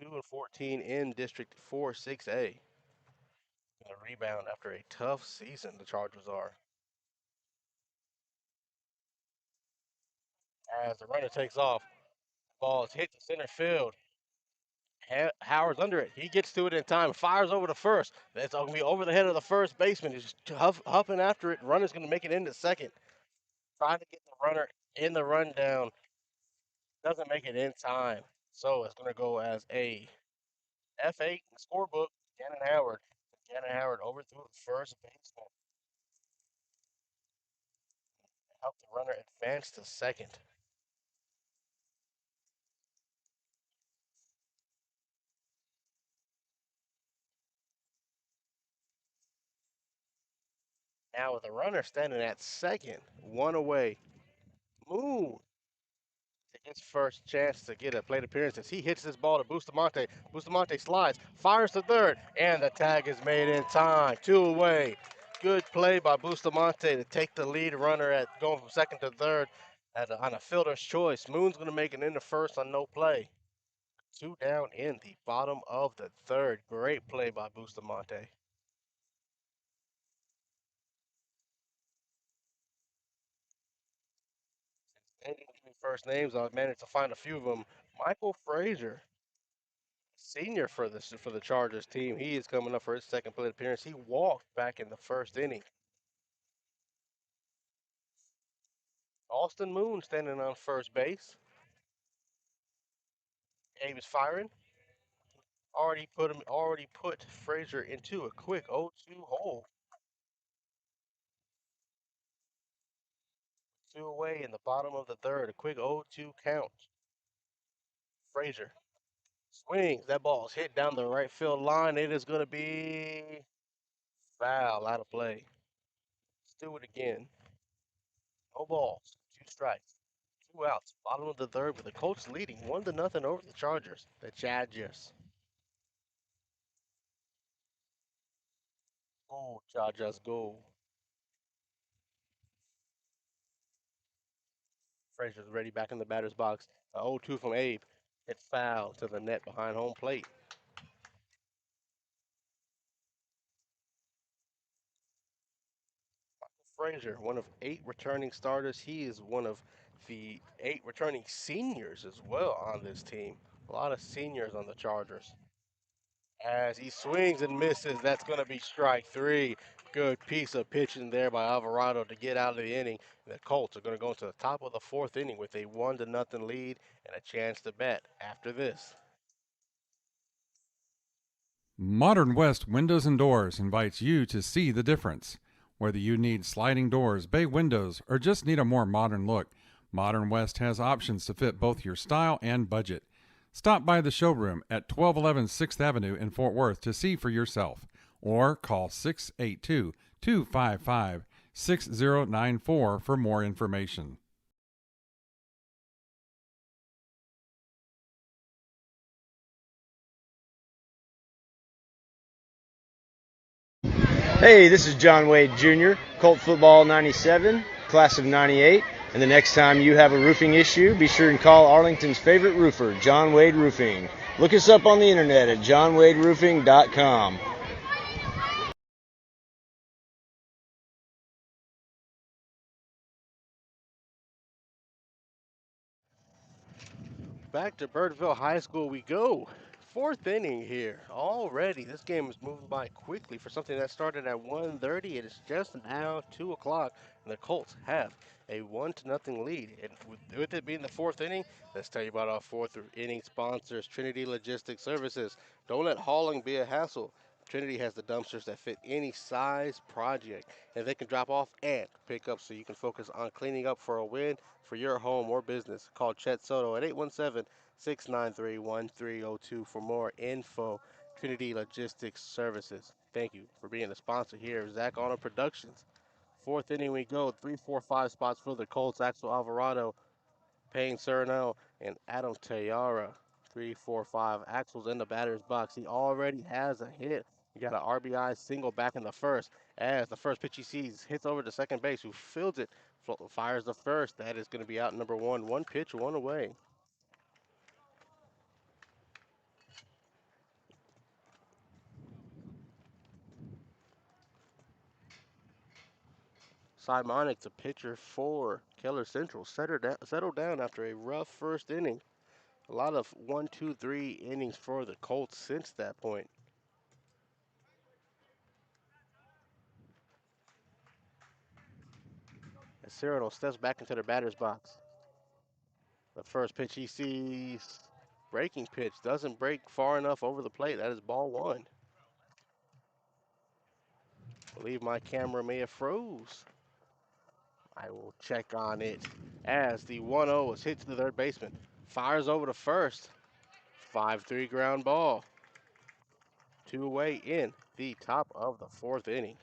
2-14 in District 4-6A. Gonna rebound after a tough season. The Chargers are. As the runner takes off, ball is hit to center field. Howard's under it. He gets to it in time. Fires over to first. That's going to be over the head of the first baseman. He's just huffing after it. Runner's going to make it into second. Trying to get the runner in the rundown. Doesn't make it in time. So it's going to go as a F8 in the scorebook. Gannon Howard. Gannon Howard overthrew the first baseman. Helped the runner advance to second. Now with the runner standing at second, 1 away. Moon his first chance to get a plate appearance as he hits this ball to Bustamante. Bustamante slides, fires to third, and the tag is made in time. 2 away. Good play by Bustamante to take the lead runner at going from second to third on a fielder's choice. Moon's going to make it into first on no play. 2 down in the bottom of the third. Great play by Bustamante. First names, I've managed to find a few of them. Michael Frazier, senior for the Chargers team. He is coming up for his second plate appearance. He walked back in the first inning. Austin Moon standing on first base. Abe is firing. Already put Frazier into a quick 0-2 hole. 2 away in the bottom of the third. A quick 0-2 count. Frazier swings. That ball's hit down the right field line. It is going to be foul, out of play. Let's do it again. No balls, 2 strikes, 2 outs. Bottom of the third with the Colts leading 1-0 over the Chargers. The Chargers. Go, Chargers, go. Frazier's ready back in the batter's box. 0-2 from Abe. Hit foul to the net behind home plate. Frazier, one of 8 returning starters. He is one of the 8 returning seniors as well on this team. A lot of seniors on the Chargers. As he swings and misses, that's going to be strike 3. Good piece of pitching there by Alvarado to get out of the inning. The Colts are going to go into the top of the 4th inning with a 1-0 lead and a chance to bet after this. Modern West Windows and Doors invites you to see the difference. Whether you need sliding doors, bay windows, or just need a more modern look, Modern West has options to fit both your style and budget. Stop by the showroom at 1211 6th Avenue in Fort Worth to see for yourself, or call 682-255-6094 for more information. Hey, this is John Wade Jr., Colt Football 97, class of 98. And the next time you have a roofing issue, be sure and call Arlington's favorite roofer, John Wade Roofing. Look us up on the internet at johnwaderoofing.com. Back to Birdville High School we go. Fourth inning here already. This game is moving by quickly for something that started at 1:30. It is just now 2 o'clock, and the Colts have a 1-0 lead. And with it being the fourth inning, let's tell you about our fourth inning sponsors, Trinity Logistics Services. Don't let hauling be a hassle. Trinity has the dumpsters that fit any size project, and they can drop off and pick up so you can focus on cleaning up for a win for your home or business. Call Chet Soto at 817-693-1302 for more info. Trinity Logistics Services. Thank you for being a sponsor here of Zach Arnold Productions. Fourth inning we go. 3, 4, 5 spots for the Colts. Axel Alvarado, Payne Cernel, and Adam Tayara. 3, 4, 5. Axel's in the batter's box. He already has a hit. He got an RBI single back in the first. As the first pitch he sees hits over to second base, who fields it, fires the first. That is going to be out number one. One pitch, one away. Simonic, the pitcher for Keller Central, settled down after a rough first inning. A lot of 1, 2, 3 innings for the Colts since that point. As Cyrano steps back into the batter's box. The first pitch he sees, breaking pitch, doesn't break far enough over the plate. That is ball one. I believe my camera may have froze. I will check on it as the 1-0 is hit to the third baseman. Fires over to first. 5-3 ground ball. 2 away in the top of the fourth inning.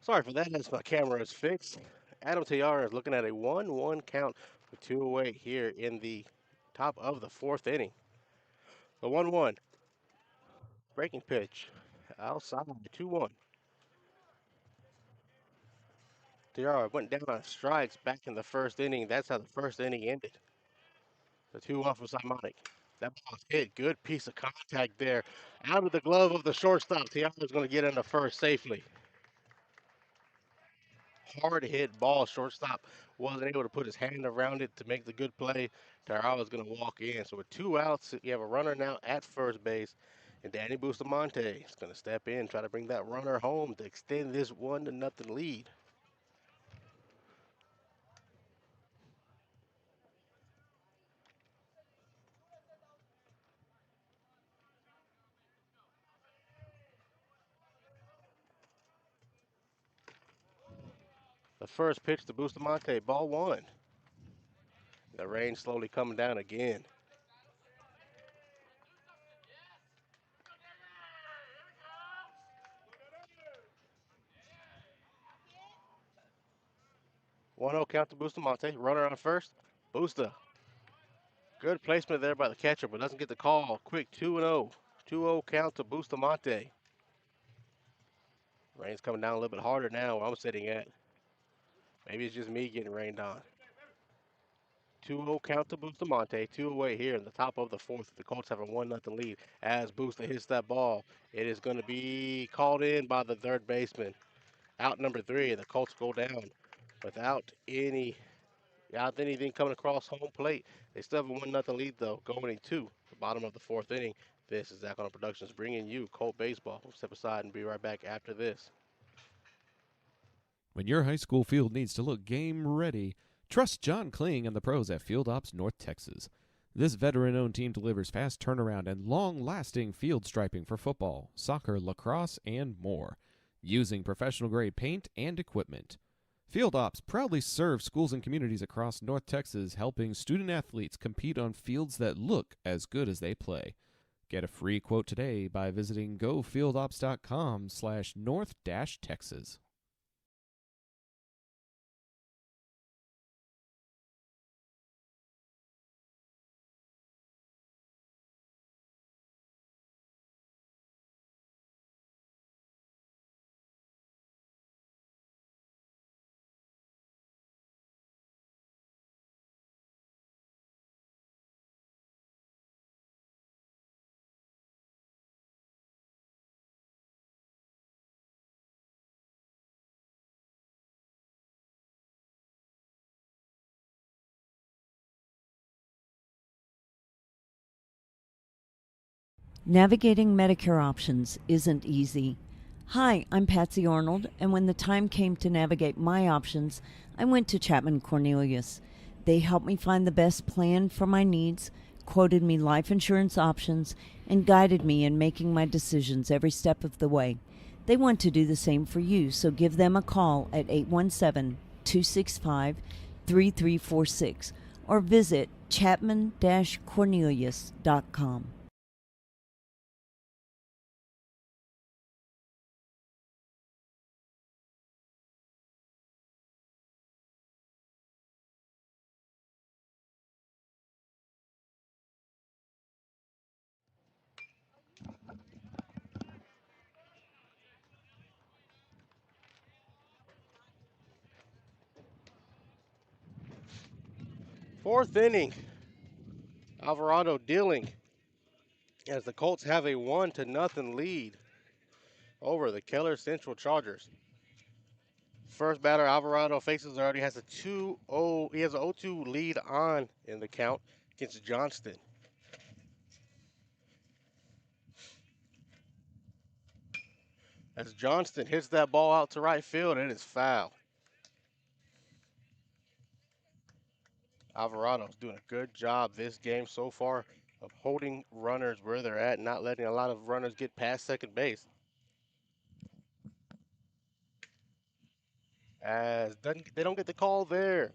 Sorry for that, as my camera is fixed. Adam Tayara is looking at a 1-1 count with 2 away here in the top of the fourth inning. The 1-1. Breaking pitch. Outside, 2-1. Tayara went down on strikes back in the first inning. That's how the first inning ended. The 2-1 for Simonic. That ball was hit. Good piece of contact there. Out of the glove of the shortstop. Tayara's going to get into first safely. Hard hit ball. Shortstop wasn't able to put his hand around it to make the good play. Tyrell was going to walk in. So with 2 outs, you have a runner now at first base. And Danny Bustamante is going to step in, try to bring that runner home to extend this 1-0 lead. The first pitch to Bustamante, ball one. The rain slowly coming down again. One 0 count to Bustamante. Runner on first. Busta. Good placement there by the catcher, but doesn't get the call. Quick 2-0. 2-0 count to Bustamante. Rain's coming down a little bit harder now where I'm sitting at. Maybe it's just me getting rained on. 2-0 count to Bustamante. 2 away here in the top of the fourth. The Colts have a 1-0 lead. As Busta hits that ball, it is going to be called in by the third baseman. Out number 3, and the Colts go down without anything coming across home plate. They still have a 1-0 lead, though, going into the bottom of the fourth inning. This is Zach on Productions bringing you Colt Baseball. We'll step aside and be right back after this. When your high school field needs to look game ready, trust John Kling and the pros at Field Ops North Texas. This veteran-owned team delivers fast turnaround and long-lasting field striping for football, soccer, lacrosse, and more, using professional-grade paint and equipment. Field Ops proudly serves schools and communities across North Texas, helping student-athletes compete on fields that look as good as they play. Get a free quote today by visiting gofieldops.com/north-texas. Navigating Medicare options isn't easy. Hi, I'm Patsy Arnold, and when the time came to navigate my options, I went to Chapman Cornelius. They helped me find the best plan for my needs, quoted me life insurance options, and guided me in making my decisions every step of the way. They want to do the same for you, so give them a call at 817-265-3346 or visit chapman-cornelius.com. Fourth inning. Alvarado dealing as the Colts have a 1-0 lead over the Keller Central Chargers. First batter Alvarado faces already has a 2-0. He has an 0-2 lead on in the count against Johnston. As Johnston hits that ball out to right field, it is foul. Alvarado's doing a good job this game so far of holding runners where they're at, not letting a lot of runners get past second base. As they don't get the call there.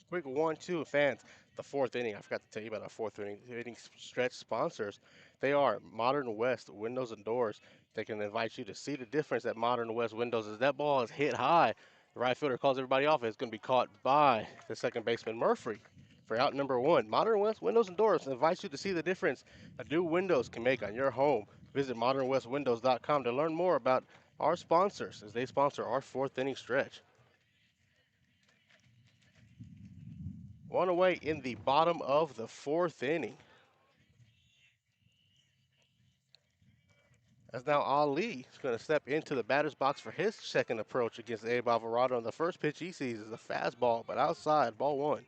Quick 1-2 fans. The fourth inning. I forgot to tell you about our fourth inning stretch sponsors. They are Modern West Windows and Doors. They can invite you to see the difference at Modern West Windows. As that ball is hit high, the right fielder calls everybody off. It's going to be caught by the second baseman Murphy for out number one. Modern West Windows and Doors invites you to see the difference a new windows can make on your home. Visit modernwestwindows.com to learn more about our sponsors as they sponsor our fourth inning stretch. One away in the bottom of the fourth inning. As now Ali is going to step into the batter's box for his second approach against Abe Alvarado. And the first pitch he sees is a fastball, but outside, ball one.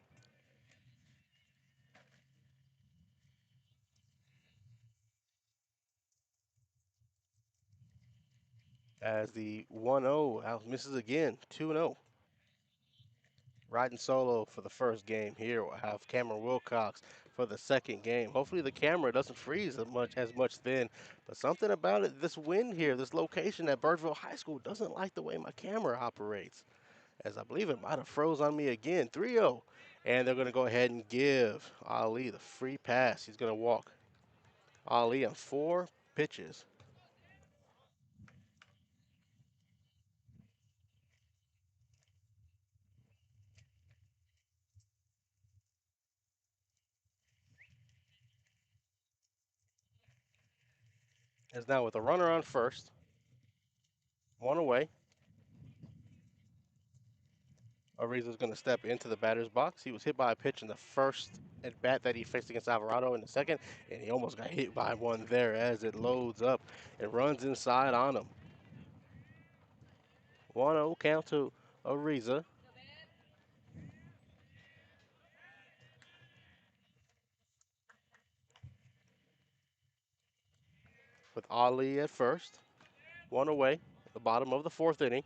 As the 1-0 out misses again, 2-0. Riding solo for the first game here. We'll have Cameron Wilcox for the second game. Hopefully the camera doesn't freeze as much then. But something about it, this wind here, this location at Birdville High School doesn't like the way my camera operates. As I believe it might have froze on me again. 3-0. And they're going to go ahead and give Ali the free pass. He's going to walk Ali on 4 pitches. As now with a runner on first, 1 away. Ariza's going to step into the batter's box. He was hit by a pitch in the first at bat that he faced against Alvarado in the second, and he almost got hit by one there as it loads up and runs inside on him. 1-0 count to Ariza. with Ali at first. One away, at the bottom of the fourth inning.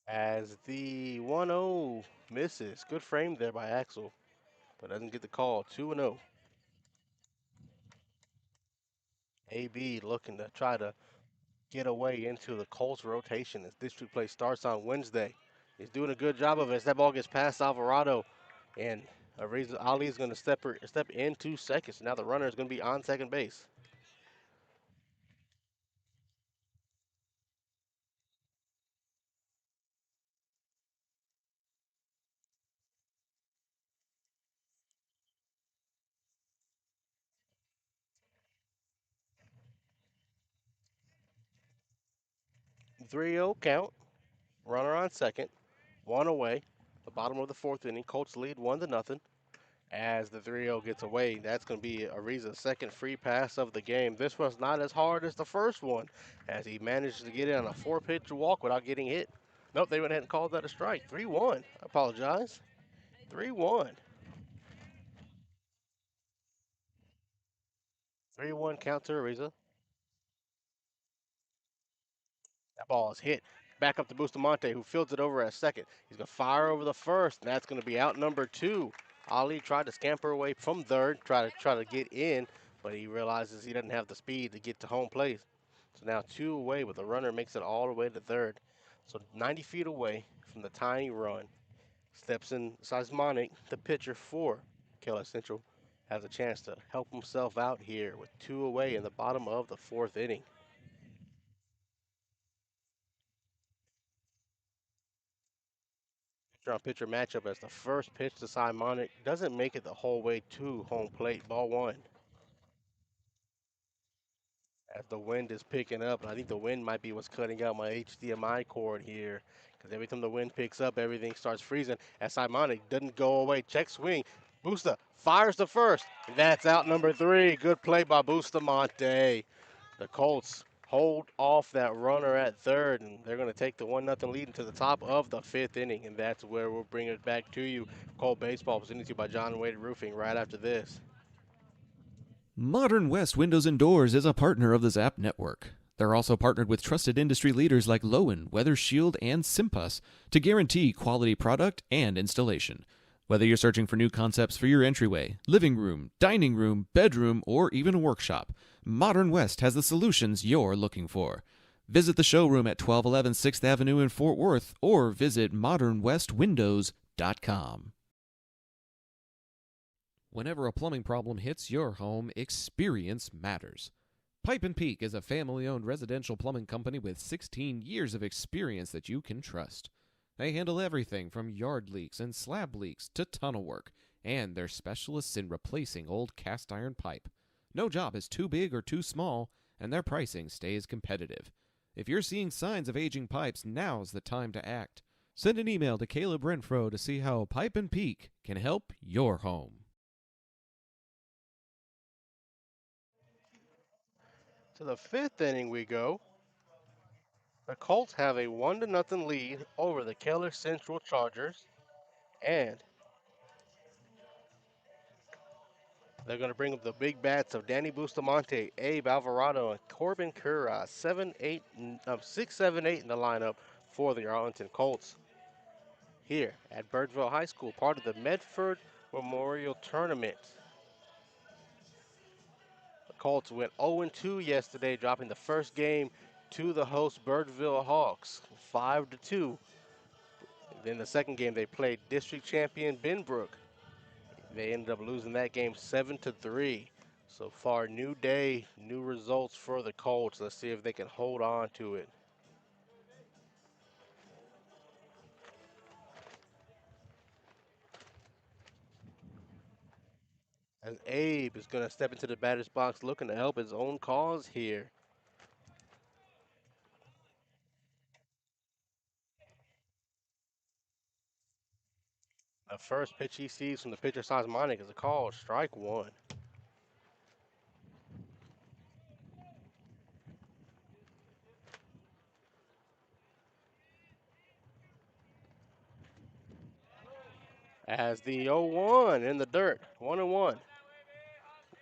As the 1-0 misses. Good frame there by Axel, but doesn't get the call. 2-0. AB looking to try to get away into the Colts rotation as district play starts on Wednesday. He's doing a good job of it as that ball gets past Alvarado, and Ali is going to step into second. So now the runner is going to be on second base. Three 0 count. Runner on second. One away. The bottom of the fourth inning. Colts lead 1-0. As the 3-0 gets away, that's going to be Ariza's second free pass of the game. This one's not as hard as the first one, as he managed to get it on a 4-pitch walk without getting hit. Nope, they went ahead and called that a strike. 3-1. I apologize. 3-1. 3-1 count to Ariza. That ball is hit. Back up to Bustamante, who fields it over at second. He's going to fire over the first, and that's going to be out number 2. Ali tried to scamper away from third, try to get in, but he realizes he doesn't have the speed to get to home plate. So now 2 away, but the runner makes it all the way to third. So 90 feet away from the tiny run. Steps in Seismonic, the pitcher for Keller Central, has a chance to help himself out here with 2 away in the bottom of the fourth inning. Pitcher matchup as the first pitch to Simonic doesn't make it the whole way to home plate. Ball 1. As the wind is picking up, and I think the wind might be what's cutting out my HDMI cord here, because every time the wind picks up, everything starts freezing. As Simonic doesn't go away. Check swing. Busta fires the first. And that's out number 3. Good play by Bustamante. The Colts hold off that runner at third, and they're going to take the 1-0 lead into the top of the 5th inning, and that's where we'll bring it back to you. Cold Baseball presented to you by John Wade Roofing right after this. Modern West Windows and Doors is a partner of the Zap Network. They're also partnered with trusted industry leaders like Lowen, Weather Shield, and Simpus to guarantee quality product and installation. Whether you're searching for new concepts for your entryway, living room, dining room, bedroom, or even a workshop, Modern West has the solutions you're looking for. Visit the showroom at 1211 6th Avenue in Fort Worth or visit modernwestwindows.com. Whenever a plumbing problem hits your home, experience matters. Pipe & Peak is a family-owned residential plumbing company with 16 years of experience that you can trust. They handle everything from yard leaks and slab leaks to tunnel work, and they're specialists in replacing old cast iron pipe. No job is too big or too small, and their pricing stays competitive. If you're seeing signs of aging pipes, now's the time to act. Send an email to Caleb Renfro to see how Pipe & Peak can help your home. To the 5th inning we go. The Colts have a 1-0 lead over the Keller Central Chargers, and they're going to bring up the big bats of Danny Bustamante, Abe Alvarado, and Corbin Cura, 6, 7, 8 in the lineup for the Arlington Colts. Here at Birdville High School, part of the Medford Memorial Tournament. The Colts went 0-2 yesterday, dropping the first game to the host Birdville Hawks, 5-2. Then the second game they played district champion Benbrook. They ended up losing that game 7-3. So far, new day, new results for the Colts. Let's see if they can hold on to it. As Abe is going to step into the batter's box looking to help his own cause here. The first pitch he sees from the pitcher Seismonic is a call, strike 1. As the 0-1 in the dirt, 1-1.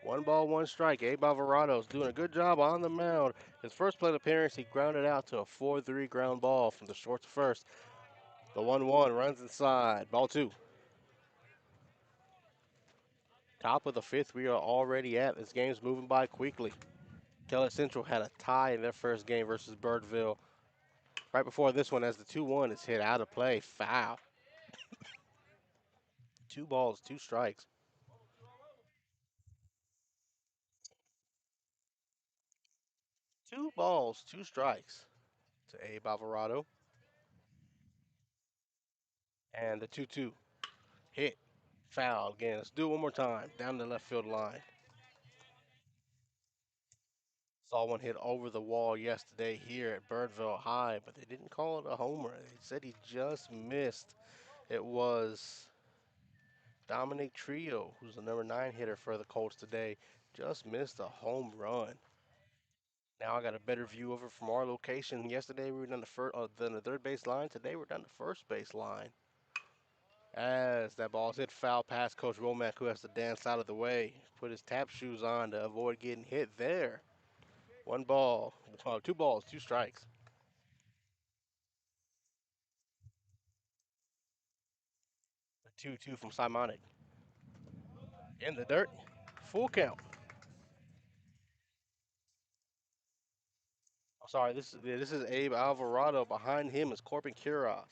1 ball, 1 strike. Abe Alvarado's doing a good job on the mound. His first plate appearance, he grounded out to a 4-3 ground ball from the short to first. The 1-1 runs inside. Ball 2. Top of the 5th, we are already at. This game's moving by quickly. Keller Central had a tie in their first game versus Birdville. Right before this one, as the 2-1 is hit out of play, foul. 2 balls, 2 strikes. 2 balls, 2 strikes to Abe Alvarado. And the 2-2 hit, foul again. Let's do it one more time. Down the left field line. Saw one hit over the wall yesterday here at Birdville High, but they didn't call it a homer. They said he just missed. It was Dominic Trio, who's the number 9 hitter for the Colts today, just missed a home run. Now I got a better view of it from our location. Yesterday we were down the third base line. Today we're down the first base line. As that ball's hit foul past Coach Romack, who has to dance out of the way, put his tap shoes on to avoid getting hit there. 2 balls, 2 strikes. The 2-2 from Simonic. In the dirt, full count. I'm sorry, this is Abe Alvarado. Behind him is Corbin Quiroz.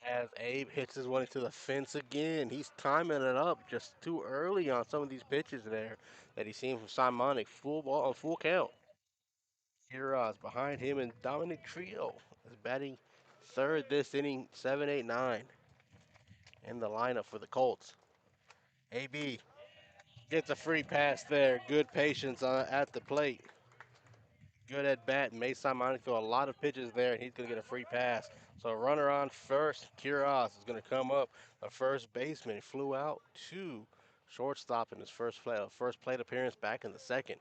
As Abe hits his one into the fence again, he's timing it up just too early on some of these pitches there that he's seen from Simonic. Full ball, full count. Quiroz behind him, and Dominic Trio is batting third this inning, 7-8-9 in the lineup for the Colts. AB gets a free pass there. Good patience at the plate. Good at bat. Made Simonic throw a lot of pitches there, and he's going to get a free pass. So runner on first. Quiroz is going to come up. The first baseman flew out to shortstop in his first plate appearance back in the second.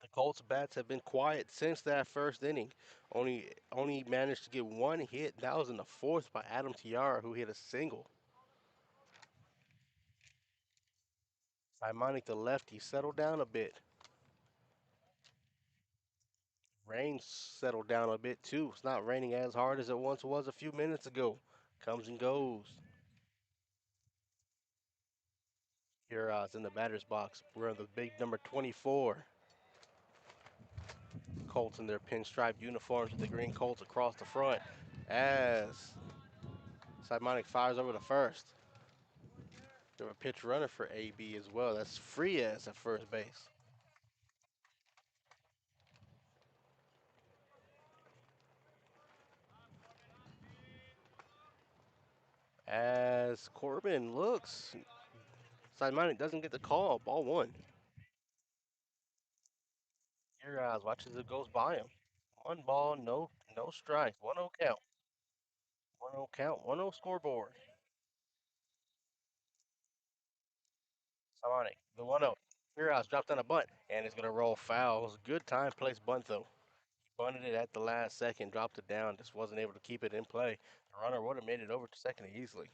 The Colts bats have been quiet since that first inning. Only managed to get 1 hit. That was in the 4th by Adam Tiara, who hit a single. Simonic, the lefty, settled down a bit. Rain settled down a bit too. It's not raining as hard as it once was a few minutes ago. Comes and goes. Here in the batter's box. We're in the big number 24. Colts in their pinstripe uniforms with the green Colts across the front. As Simonic fires over to first. We have a pitch runner for AB as well. That's Frias at first base. As Corbin looks, Simonic doesn't get the call. Ball 1. Here watch as it goes by him. 1 ball, no strikes. 1-0 count. 1-0 count. 1-0 scoreboard. Simonic, the 1-0. Quiroz dropped on a bunt, and it's going to roll foul. It was a good time placed bunt, though. He bunted it at the last second, dropped it down, just wasn't able to keep it in play. The runner would have made it over to second easily.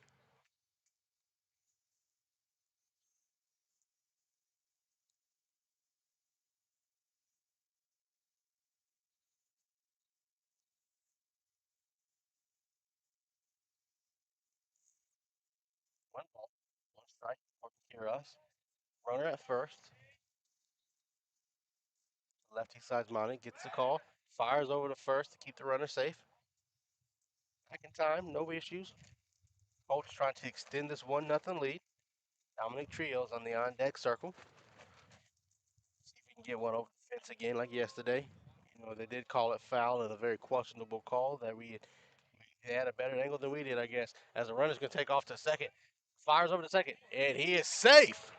One ball, 1 strike for Quiroz. Runner at first. Lefty side Monty gets the call, fires over to first to keep the runner safe. Back in time, no issues. Colts trying to extend this 1-0 lead. Dominic Trios on the on-deck circle. See if we can get one over the fence again like yesterday. You know, they did call it foul and a very questionable call that they had a better angle than we did, I guess. As the runner's going to take off to second. Fires over to second, and he is safe.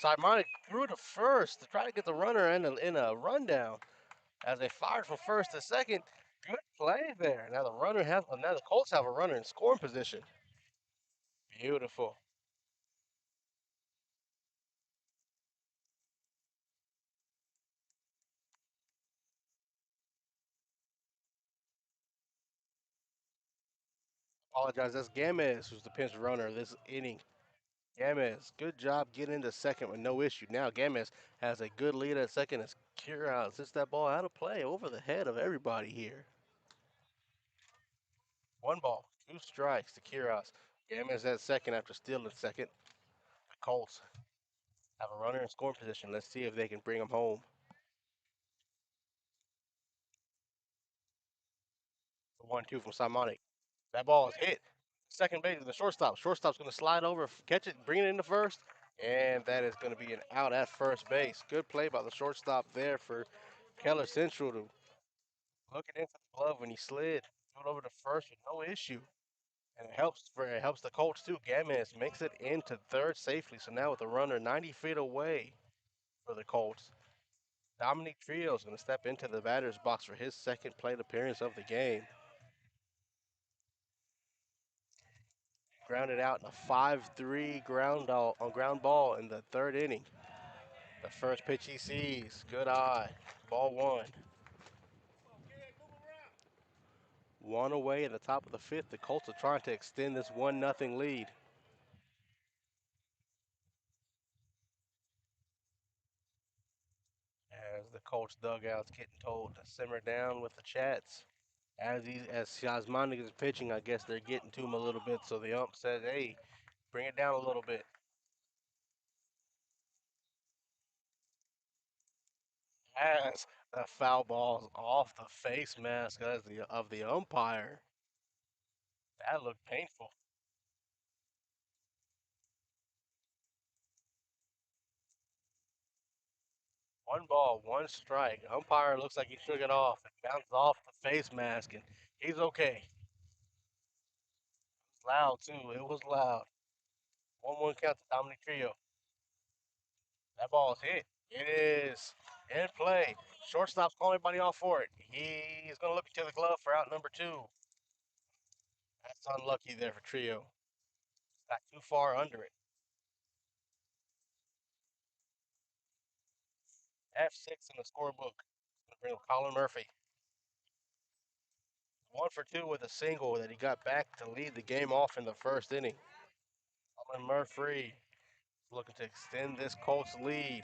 Simonic threw to first to try to get the runner in a rundown. As they fired from first to second, good play there. Now the Colts have a runner in scoring position. Beautiful. Apologize. That's Gamez who's the pinch runner this inning. Gamez, good job getting into second with no issue. Now Gamez has a good lead at second as Kira sits that ball out of play over the head of everybody here. 1 ball, 2 strikes to Kiros. Gamez at second after stealing second. The Colts have a runner in scoring position. Let's see if they can bring him home. The 1-2 from Simonic. That ball is hit. Second base, the shortstop. Shortstop's going to slide over, catch it, bring it into first, and that is going to be an out at first base. Good play by the shortstop there for Keller Central to look it into the glove when he slid. Threw it over to first with no issue. And it helps the Colts too. Gamez makes it into third safely. So now with the runner 90 feet away for the Colts, Dominic Trio is going to step into the batter's box for his second plate appearance of the game. Grounded out in a 5-3 ground ball in the third inning. The first pitch he sees, good eye, ball 1. 1 away at the top of the 5th. The Colts are trying to extend this 1-0 lead. As the Colts dugout's getting told to simmer down with the chats. As Shazmanic is pitching, I guess they're getting to him a little bit, so the ump says, hey, bring it down a little bit. As the foul ball's off the face mask of the umpire. That looked painful. 1 ball, 1 strike. Umpire looks like he shook it off. It bounced off the face mask, and he's okay. Loud, too. It was loud. 1-1 count to Dominic Trio. That ball is hit. It is in play. Shortstop's calling everybody off for it. He's going to look into the glove for out number 2. That's unlucky there for Trio. Got too far under it. F6 in the scorebook. Bring up Colin Murphy. 1 for 2 with a single that he got back to lead the game off in the first inning. Colin Murphy looking to extend this Colts lead.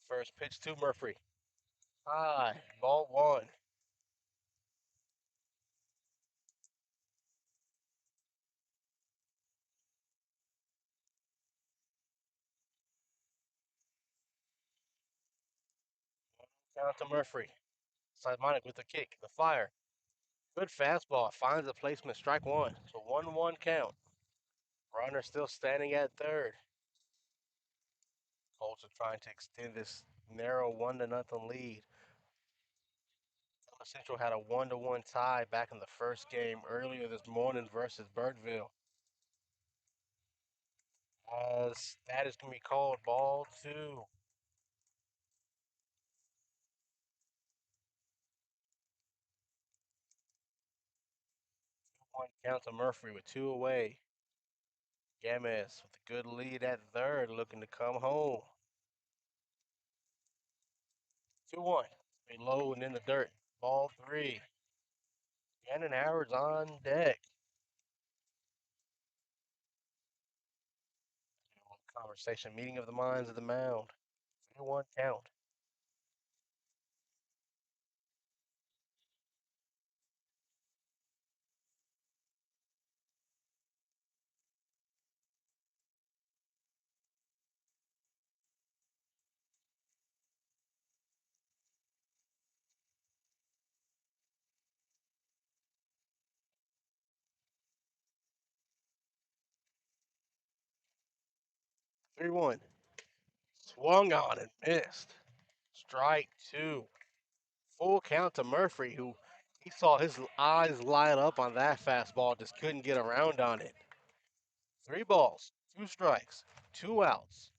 First pitch to Murphy. High, ball 1. Down to Murphy. Simonic with the kick, the fire. Good fastball, finds the placement, strike 1. So 1-1 count. Runner still standing at third. Colts are trying to extend this narrow 1-0 lead. Central had a 1-1 tie back in the first game earlier this morning versus Birdville. As that is going to be called ball 2. 1 count to Murphy with 2 away. Gamez with a good lead at third, looking to come home. 2-1. Be low and in the dirt. Ball 3. Gannon Howard's on deck. Conversation, meeting of the minds of the mound. 3-1 count. Three one. Swung on and missed. Strike 2. Full count to Murphy, who he saw his eyes light up on that fastball, just couldn't get around on it. 3 balls, 2 strikes, 2 outs.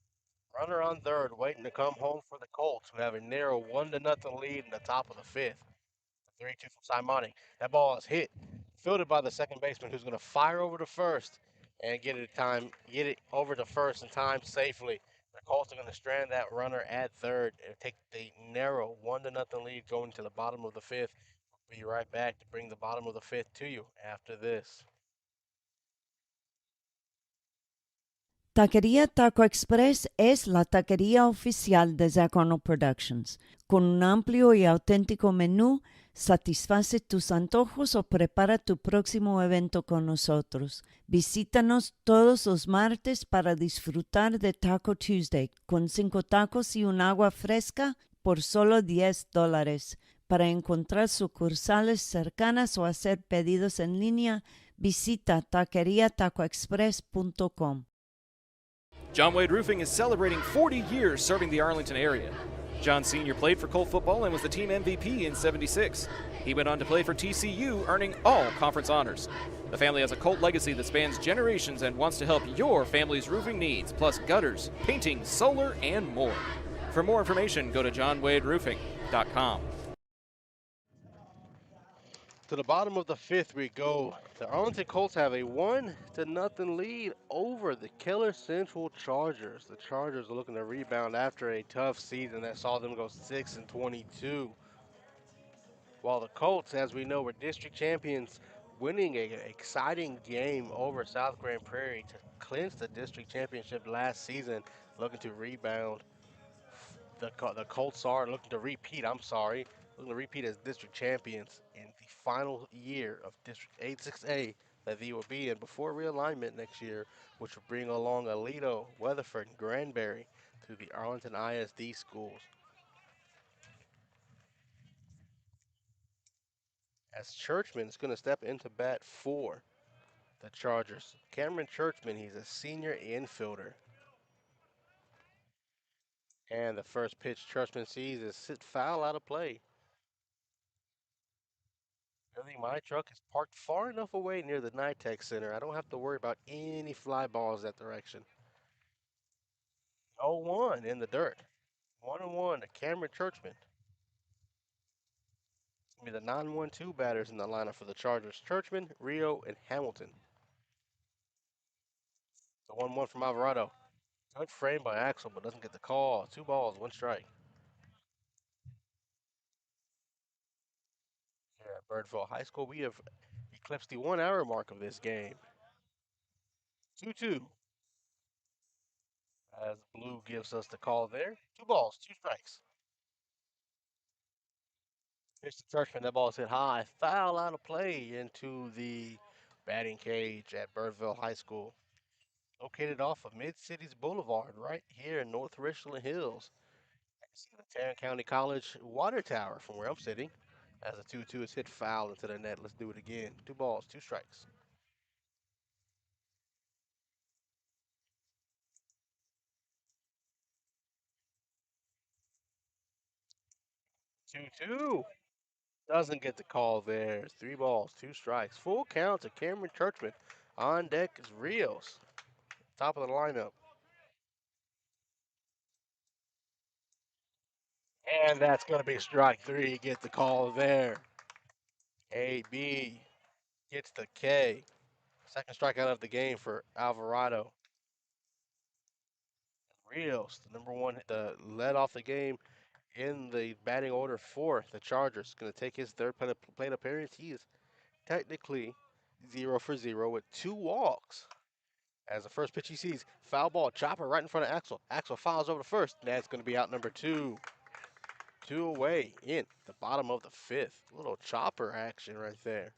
Runner on third, waiting to come home for the Colts, who have a narrow 1-0 lead in the top of the 5th. 3-2 from Simonic. That ball is hit, fielded by the second baseman, who's going to fire over to first and get it over to first in time safely. The Colts are going to strand that runner at third and take the narrow 1-0 lead going to the bottom of the 5th. Be right back to bring the bottom of the fifth to you after this. Taquería Taco Express es la taquería oficial de Zach Arnold Productions. Con un amplio y auténtico menú, satisface tus antojos o prepara tu próximo evento con nosotros. Visítanos todos los martes para disfrutar de Taco Tuesday con 5 tacos y un agua fresca por solo $10. Para encontrar sucursales cercanas o hacer pedidos en línea, visita taqueriatacoexpress.com. John Wade Roofing is celebrating 40 years serving the Arlington area. John Sr. played for Colt football and was the team MVP in '76. He went on to play for TCU, earning all conference honors. The family has a Colt legacy that spans generations and wants to help your family's roofing needs, plus gutters, painting, solar, and more. For more information, go to johnwaderoofing.com. To the bottom of the fifth we go. The Arlington Colts have a 1-0 lead over the Keller Central Chargers. The Chargers are looking to rebound after a tough season that saw them go 6-22. While the Colts, as we know, were district champions, winning an exciting game over South Grand Prairie to clinch the district championship last season, looking to rebound. The Colts are looking to repeat, looking to repeat as district champions in the final year of District 86A that they will be in before realignment next year, which will bring along Aledo, Weatherford, and Granbury to the Arlington ISD schools. As Churchman is going to step into bat for the Chargers. Cameron Churchman, he's a senior infielder. And the first pitch Churchman sees is hit foul out of play. I think my truck is parked far enough away near the NITEC Center. I don't have to worry about any fly balls that direction. 0-1 in the dirt. 1-1 to Cameron Churchman. It's going to be the 9-1-2 batters in the lineup for the Chargers. Churchman, Rio, and Hamilton. The 1-1 from Alvarado. Good frame by Axel, but doesn't get the call. 2 balls, 1 strike. Here at Birdville High School, we have eclipsed the 1 hour mark of this game. 2-2. As Blue gives us the call there. 2 balls, 2 strikes. Pitch to Churchman. That ball is hit high. Foul out of play into the batting cage at Birdville High School. Located off of Mid-Cities Boulevard, right here in North Richland Hills. See the Tarrant County College water tower from where I'm sitting. As a 2-2 is hit foul into the net. Let's do it again. 2 balls, 2 strikes. Two. Doesn't get the call there. 3 balls, 2 strikes. Full count to Cameron Churchman. On deck is Rios. Top of the lineup. And that's going to be strike 3. Get the call there. AB gets the K. Second strikeout of the game for Alvarado. Rios, the number 1, the led off the game in the batting order for the Chargers. Going to take his third plate appearance. He is technically 0 for 0 with 2 walks. As the first pitch he sees, foul ball, chopper right in front of Axel. Axel fouls over to first. That's going to be out number 2. 2 away in the bottom of the 5th. Little chopper action right there.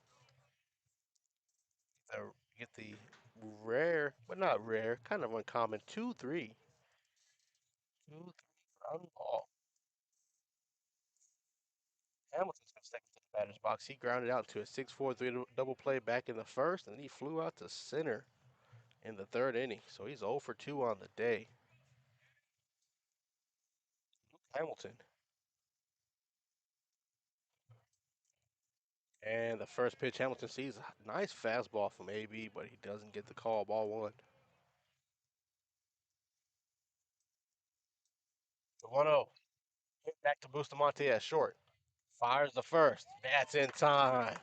Get the rare, but not rare, kind of uncommon 2-3. 2-3 ground ball. Hamilton's going to step into the batter's box. He grounded out to a 6-4-3 double play back in the first, and then he flew out to center in the 3rd inning. So he's 0 for 2 on the day. Hamilton. And the first pitch Hamilton sees, a nice fastball from AB, but he doesn't get the call. Ball 1. The 1-0. Hit back to Bustamante at short. Fires the first. That's in time.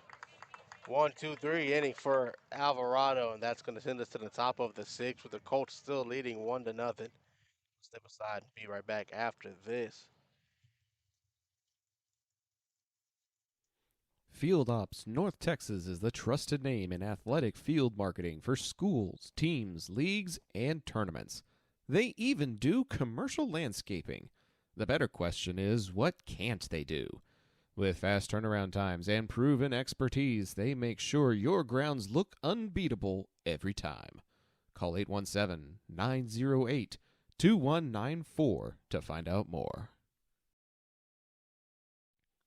1-2-3 inning for Alvarado, and that's going to send us to the top of the 6th with the Colts still leading 1-0. Step aside and be right back after this. Field Ops North Texas is the trusted name in athletic field marketing for schools, teams, leagues, and tournaments. They even do commercial landscaping. The better question is, what can't they do? With fast turnaround times and proven expertise, they make sure your grounds look unbeatable every time. Call 817-908-2194 to find out more.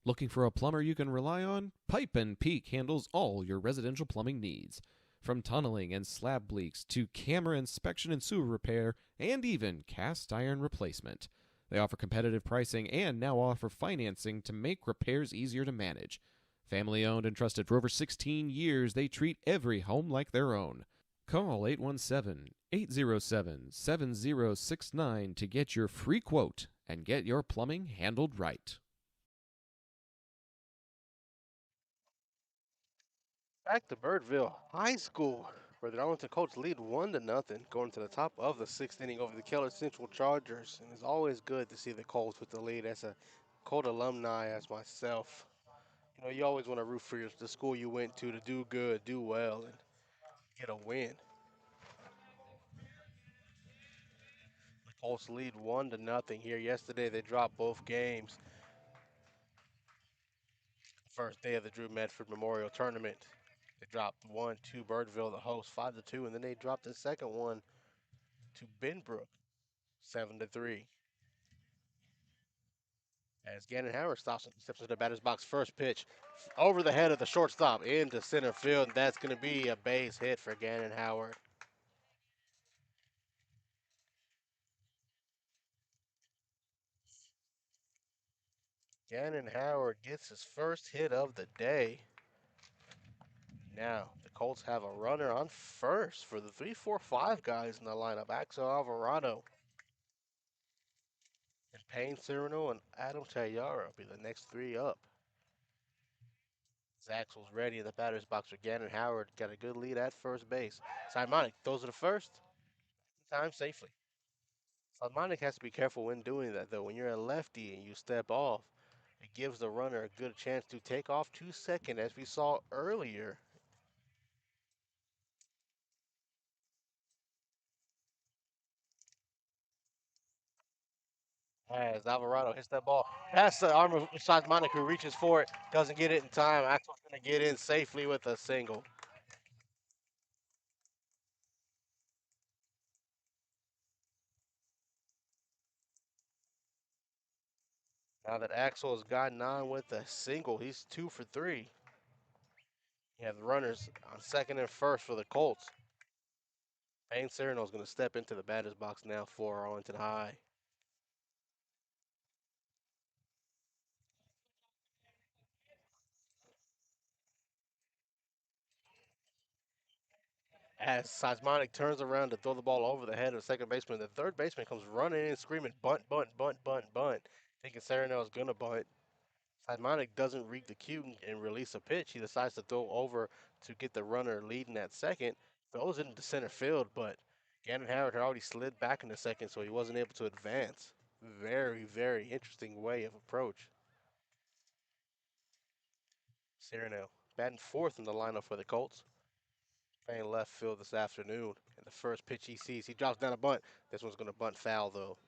Looking for a plumber you can rely on? Pipe and Peak handles all your residential plumbing needs. From tunneling and slab leaks to camera inspection and sewer repair, and even cast iron replacement. They offer competitive pricing and now offer financing to make repairs easier to manage. Family owned and trusted for over 16 years, they treat every home like their own. Call 817-807-7069 to get your free quote and get your plumbing handled right. Back to Birdville High School, where the Arlington Colts lead 1-0, going to the top of the 6th inning over the Keller Central Chargers. And it's always good to see the Colts with the lead. As a Colt alumni, as myself, you always want to root for the school you went to do good, do well, and get a win. The Colts lead 1-0 here. Yesterday they dropped both games. First day of the Drew Medford Memorial Tournament. They dropped one to Birdville, the host, 5-2, and then they dropped the second one to Benbrook, 7-3. As Gannon Howard steps into the batter's box, first pitch over the head of the shortstop into center field, and that's going to be a base hit for Gannon Howard. Gannon Howard gets his first hit of the day. Now, the Colts have a runner on first for the 3-4-5 guys in the lineup. Axel Alvarado and Payne Cyrano and Adam Tayara will be the next three up. Axel's ready in the batter's box for Gannon Howard. Got a good lead at first base. Simonic throws to the first. Time safely. Simonic has to be careful when doing that, though. When you're a lefty and you step off, it gives the runner a good chance to take off to second, as we saw earlier. As Alvarado hits that ball past the arm of Simonic, who reaches for it, doesn't get it in time. Axel's going to get in safely with a single. Now that Axel has gotten on with a single, he's 2 for 3. You have the runners on second and first for the Colts. Payne Cyrano is going to step into the batter's box now for Arlington High. As Seismonic turns around to throw the ball over the head of the second baseman, the third baseman comes running in screaming, bunt, bunt, bunt, bunt, bunt. Thinking Cyrano is going to bunt. Seismonic doesn't read the cue and release a pitch. He decides to throw over to get the runner leading at second. Throws it into center field, but Gannon Howard had already slid back into second, so he wasn't able to advance. Very, very interesting way of approach. Cyrano batting fourth in the lineup for the Colts. Playing left field this afternoon. And the first pitch he sees, he drops down a bunt. This one's going to bunt foul, though.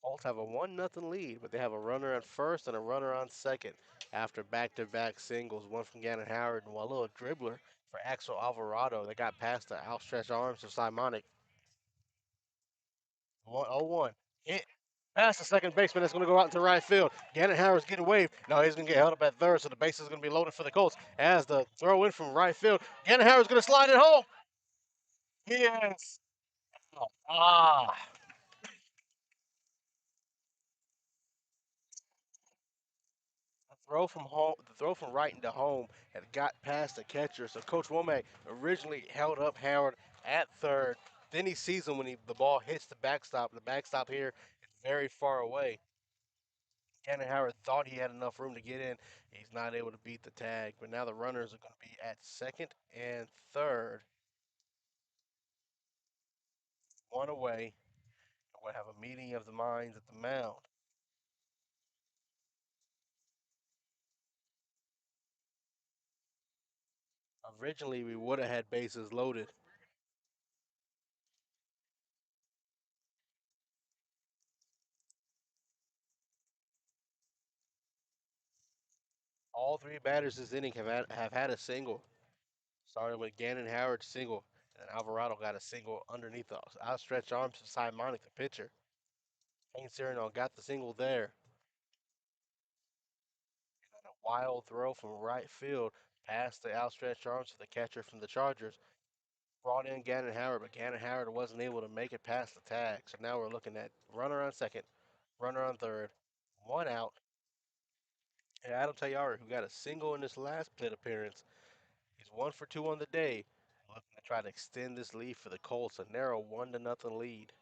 Colts have a 1-0 lead, but they have a runner on first and a runner on second after back-to-back singles, one from Gannon Howard and one little dribbler for Axel Alvarado. They got past the outstretched arms of Simonic. 1-0-1. Hit past the second baseman. That's going to go out into right field. Gannon Howard's getting waved. No, he's going to get held up at third, so the base is going to be loaded for the Colts as the throw in from right field. Gannon Howard's going to slide it home. He is. The throw from right into home had got past the catcher. So Coach Womack originally held up Howard at third. Then he sees him when the ball hits the backstop. The backstop here is very far away. Gannon Howard thought he had enough room to get in. He's not able to beat the tag, but now the runners are going to be at second and third, one away. We'll have a meeting of the minds at the mound. Originally, we would have had bases loaded. All three batters this inning have had a single. Starting with Gannon Howard single, and then Alvarado got a single underneath the outstretched arms of Simonic, the pitcher. Kane Cyrano got the single there. And a wild throw from right field past the outstretched arms of the catcher from the Chargers. Brought in Gannon Howard, but Gannon Howard wasn't able to make it past the tag. So now we're looking at runner on second, runner on third, one out. And Adam Tayari, who got a single in his last plate appearance, he's 1 for 2 on the day, looking to try to extend this lead for the Colts, a narrow 1-0 lead.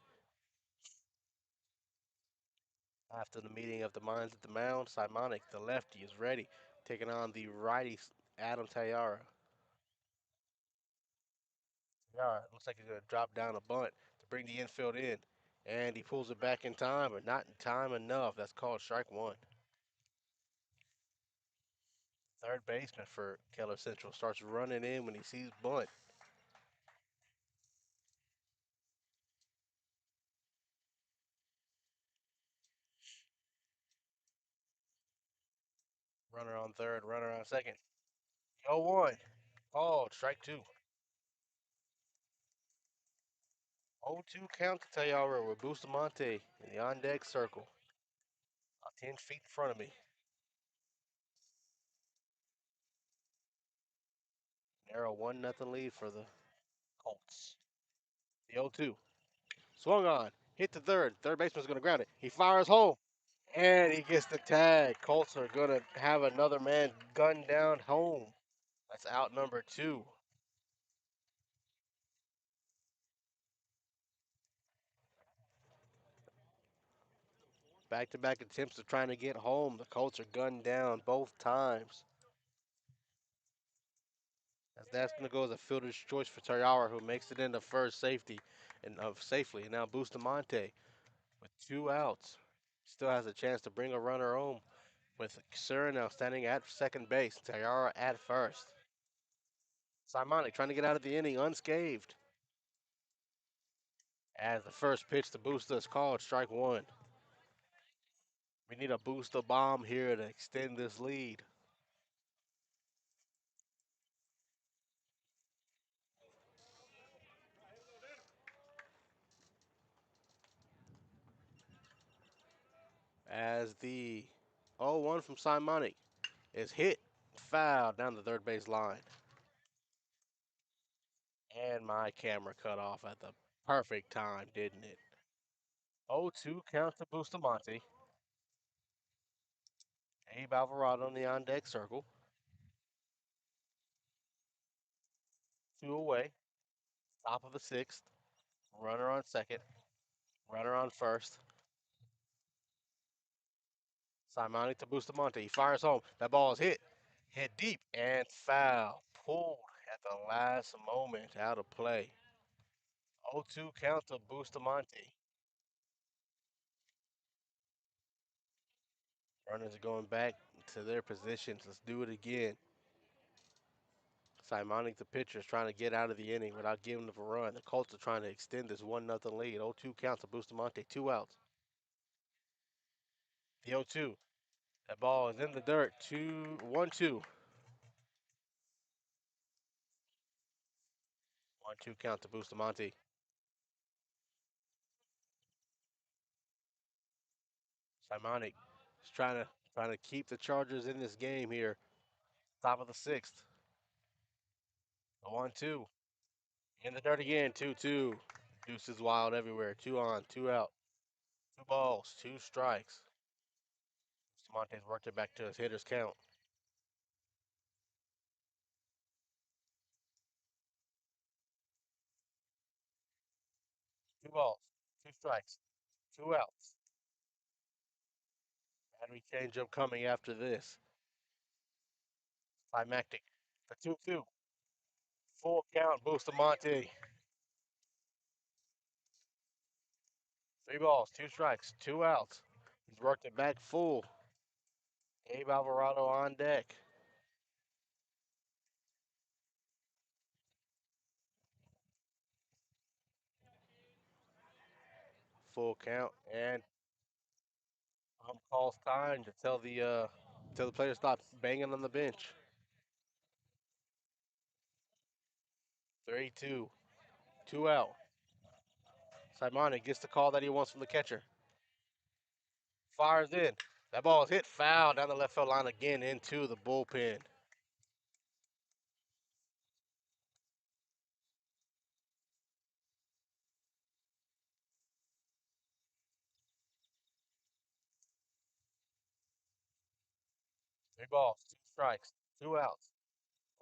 After the meeting of the minds at the mound, Simonic, the lefty, is ready, taking on the righty Adam Tayara. Tayara looks like he's going to drop down a bunt to bring the infield in, and he pulls it back in time, but not in time enough. That's called strike one. Third baseman for Keller Central starts running in when he sees bunt. Runner on third, runner on second. 0-1. Called strike two. 0-2 count to Tayara with Bustamante in the on deck circle. About 10 feet in front of me. Narrow 1-0 lead for the Colts. The 0-2. Swung on. Hit the third. Third baseman's going to ground it. He fires home. And he gets the tag. Colts are going to have another man gunned down home. That's out number 2. Back-to-back attempts of trying to get home. The Colts are gunned down both times. As that's going to go as a fielder's choice for Tayara, who makes it into first safety and safely. And now Bustamante with 2 outs still has a chance to bring a runner home with Cyrano standing at second base, Tayara at first. Simonic trying to get out of the inning unscathed. As the first pitch to Busta is called, strike one. We need a Busta bomb here to extend this lead. As the 0-1 from Simonic is hit, foul down the third base line. And my camera cut off at the perfect time, didn't it? 0-2 count to Bustamante. Abe Alvarado in the on deck circle. 2 away. Top of the 6th. Runner on second. Runner on first. Simonic to Bustamante. He fires home. That ball is hit. Hit deep and foul. Pulled at the last moment out of play. 0-2 count to Bustamante. Runners are going back to their positions. Let's do it again. Simonic, the pitcher, is trying to get out of the inning without giving up a run. The Colts are trying to extend this 1-0 lead. 0-2 count to Bustamante. 2 outs. The 0-2. That ball is in the dirt. 1-2. 1-2 count to Bustamante. Simonic is trying to keep the Chargers in this game here. Top of the 6th. The 1-2. In the dirt again. 2-2. Deuces wild everywhere. 2 on, 2 out. 2 balls, 2 strikes. Bustamante's worked it back to his hitter's count. 2 balls, 2 strikes, 2 outs. Battery changeup coming after this. Climactic. The 2-2. Full count, Bustamante. 3 balls, 2 strikes, 2 outs. He's worked it back full. Abe Alvarado on deck. Full count, and calls time to tell the player to stop banging on the bench. 3-2, 2 out. Simonic gets the call that he wants from the catcher. Fires in. That ball is hit foul down the left field line again into the bullpen. Three balls, 2 strikes, 2 outs.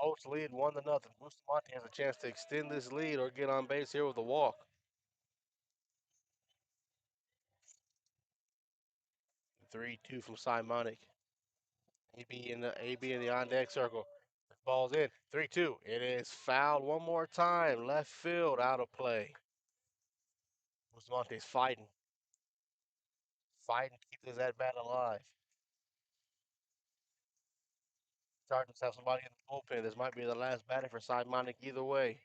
Colts lead 1-0. Bustamante has a chance to extend this lead or get on base here with a walk. 3-2 from Simonic. AB in the on deck circle. Ball's in. 3-2. It is fouled one more time. Left field out of play. Bustamante's fighting. Fighting to keep this at bat alive. Chargers have somebody in the bullpen. This might be the last batter for Simonic either way.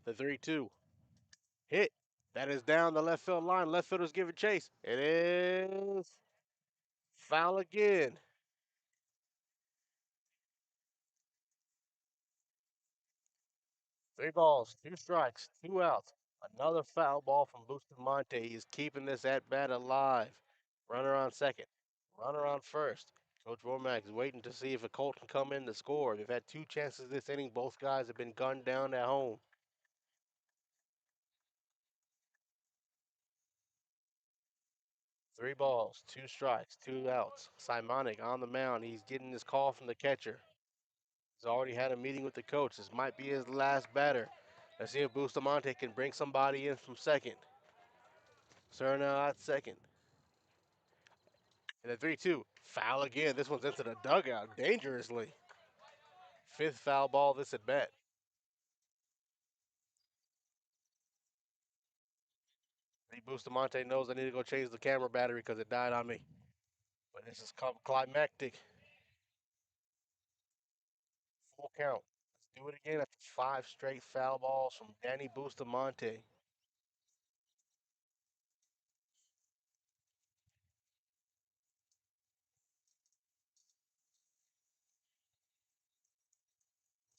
The 3-2. Hit. That is down the left field line. Left fielders giving chase. It is foul again. Three balls, 2 strikes, 2 outs. Another foul ball from Bustamante. He's keeping this at bat alive. Runner on second. Runner on first. Coach Womack is waiting to see if a Colt can come in to score. They've had 2 chances this inning. Both guys have been gunned down at home. 3 balls, 2 strikes, 2 outs. Simonic on the mound. He's getting his call from the catcher. He's already had a meeting with the coach. This might be his last batter. Let's see if Bustamante can bring somebody in from second. Serna at second. And the 3-2. Foul again. This one's into the dugout dangerously. 5th foul ball this at bat. I think Bustamante knows I need to go change the camera battery because it died on me. But this is climactic. Full count. Let's do it again after 5 straight foul balls from Danny Bustamante.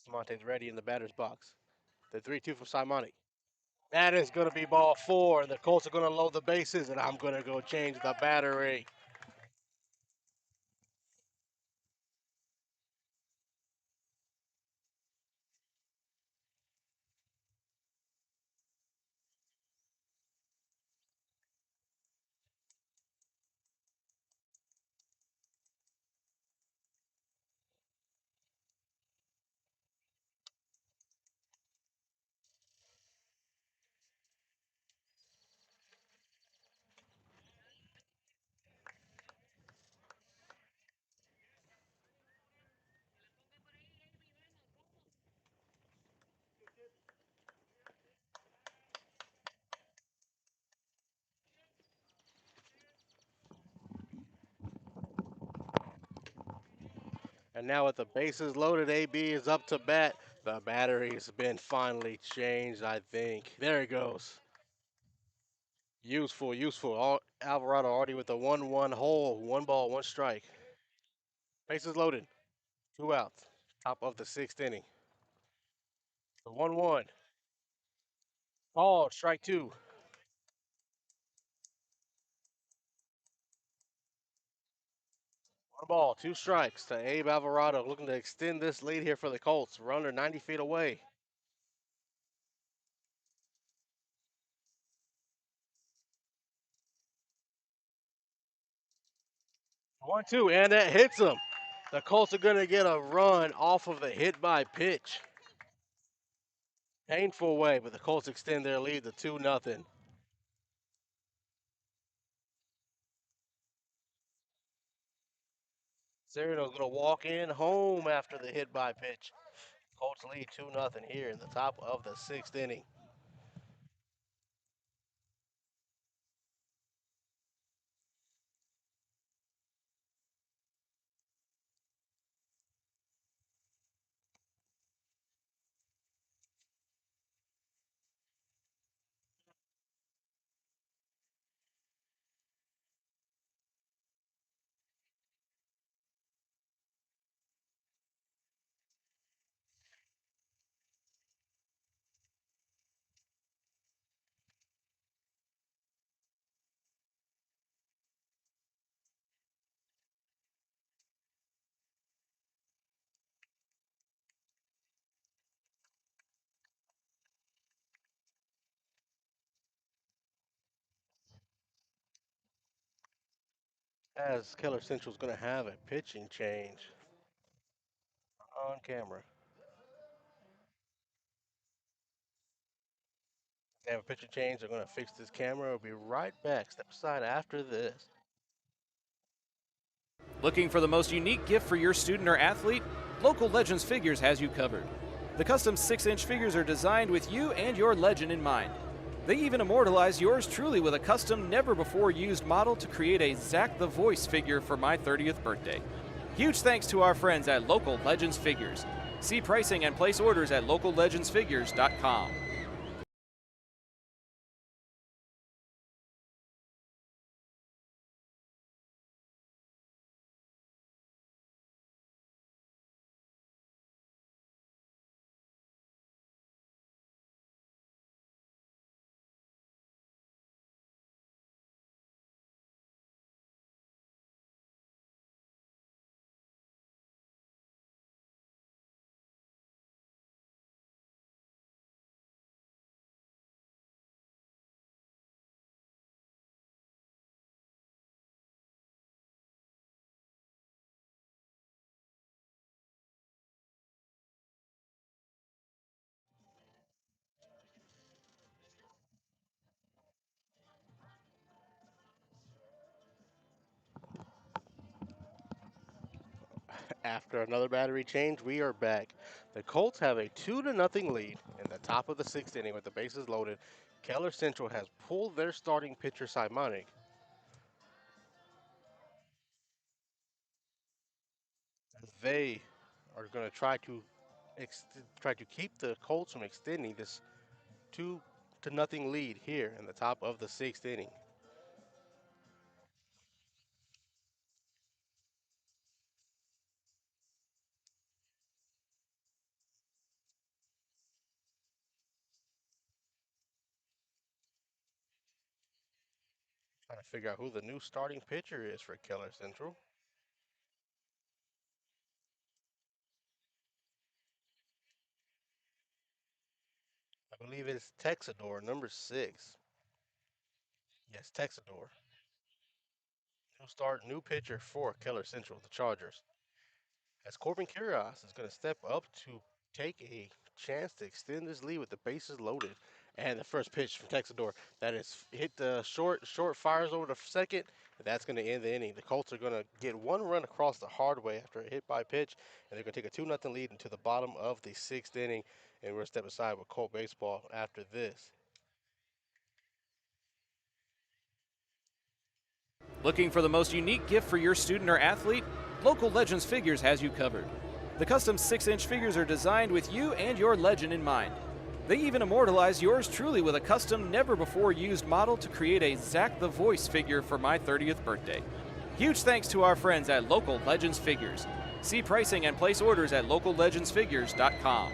Bustamante's ready in the batter's box. The 3-2 from Simonic. That is going to be ball 4, and the Colts are going to load the bases, and I'm going to go change the battery. And now with the bases loaded, AB is up to bat. The battery's been finally changed, I think. There it goes. Useful, useful. Alvarado already with the 1-1 hole. 1 ball, 1 strike. Bases loaded. 2 outs. Top of the 6th inning. The 1-1. Called, strike 2. 1 ball, 2 strikes to Abe Alvarado, looking to extend this lead here for the Colts. Runner 90 feet away. 1-2, and that hits him. The Colts are going to get a run off of the hit by pitch. Painful way, but the Colts extend their lead to 2-0. Cerrito's going to walk in home after the hit by pitch. Colts lead 2-0 here in the top of the 6th inning. As Keller Central's going to have a pitching change on camera. They have a pitching change. They're going to fix this camera. We'll be right back. Step aside after this. Looking for the most unique gift for your student or athlete? Local Legends Figures has you covered. The custom 6-inch figures are designed with you and your legend in mind. They even immortalize yours truly with a custom, never-before-used model to create a Zach the Voice figure for my 30th birthday. Huge thanks to our friends at Local Legends Figures. See pricing and place orders at locallegendsfigures.com. After another battery change, we are back. The Colts have a 2-0 lead in the top of the 6th inning with the bases loaded. Keller Central has pulled their starting pitcher, Simonic. They are going to try to keep the Colts from extending this 2-0 lead here in the top of the 6th inning. Trying to figure out who the new starting pitcher is for Keller Central. I believe it's Texador, number 6. Yes, Texador. New pitcher for Keller Central, the Chargers. As Corbin Curios is going to step up to take a chance to extend this lead with the bases loaded. And the first pitch from Texador that is hit the short, fires over the second. That's going to end the inning. The Colts are going to get one run across the hard way after a hit by pitch, and they're going to take a 2-0 lead into the bottom of the 6th inning. And we're going to step aside with Colt baseball after this. Looking for the most unique gift for your student or athlete? Local Legends Figures has you covered. The custom 6-inch figures are designed with you and your legend in mind. They even immortalize yours truly with a custom, never-before-used model to create a Zach the Voice figure for my 30th birthday. Huge thanks to our friends at Local Legends Figures. See pricing and place orders at locallegendsfigures.com.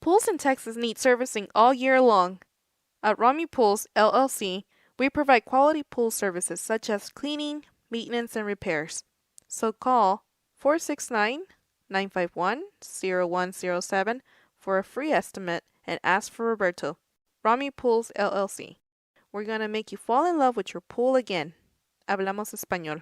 Pools in Texas need servicing all year long. At Romney Pools, LLC, we provide quality pool services such as cleaning, maintenance, and repairs. So call 469-951-0107 for a free estimate and ask for Roberto. Rami Pools LLC. We're going to make you fall in love with your pool again. Hablamos español.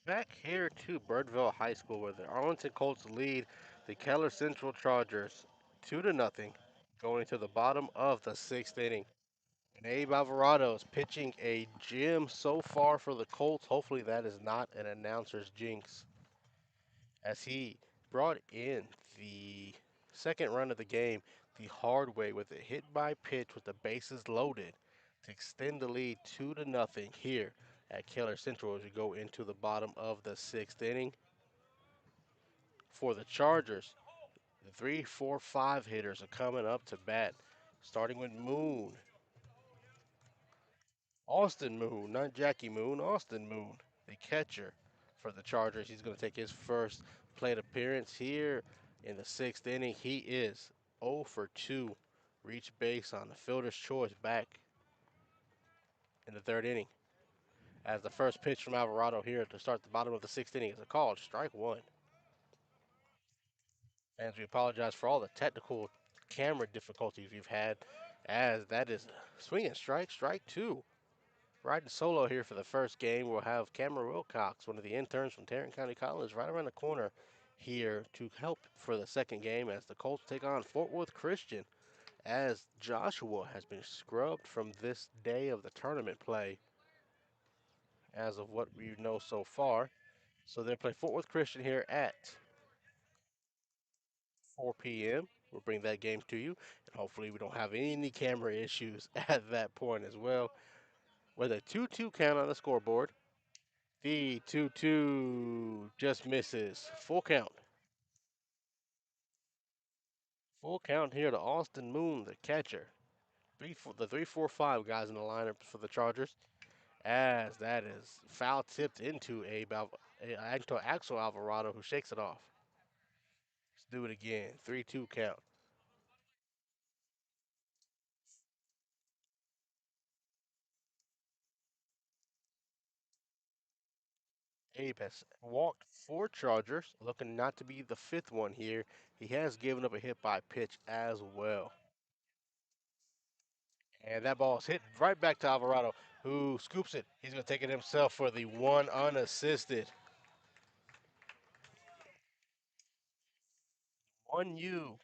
Back here to Birdville High School, where the Arlington Colts lead the Keller Central Chargers 2-0, going to the bottom of the 6th inning. And Abe Alvarado is pitching a gem so far for the Colts. Hopefully that is not an announcer's jinx, as he brought in the second run of the game the hard way with a hit by pitch with the bases loaded to extend the lead 2-0 here at Keller Central as we go into the bottom of the 6th inning. For the Chargers, the 3, 4, 5 hitters are coming up to bat, starting with Moon. Austin Moon, not Jackie Moon, Austin Moon, the catcher for the Chargers. He's going to take his first plate appearance here in the 6th inning. He is 0 for 2. Reach base on the fielder's choice back in the 3rd inning. As the first pitch from Alvarado here to start the bottom of the 6th inning is a called strike one. Fans, we apologize for all the technical camera difficulties we've had, as that is swinging strike two. Riding solo here for the first game, we'll have Cameron Wilcox, one of the interns from Tarrant County College, right around the corner here to help for the second game as the Colts take on Fort Worth Christian, as Joshua has been scrubbed from this day of the tournament play as of what we know so far. So they'll play Fort Worth Christian here at 4 p.m. We'll bring that game to you, and hopefully we don't have any camera issues at that point as well. With a 2-2 count on the scoreboard, the 2-2 just misses. Full count. Full count here to Austin Moon, the catcher. The 3-4-5 guys in the lineup for the Chargers, as that is foul tipped into Axel Alvarado, who shakes it off. Let's do it again. 3-2 count. Abe has walked 4 Chargers, looking not to be the 5th one here. He has given up a hit by pitch as well. And that ball is hit right back to Alvarado, who scoops it. He's going to take it himself for the one unassisted. 1U.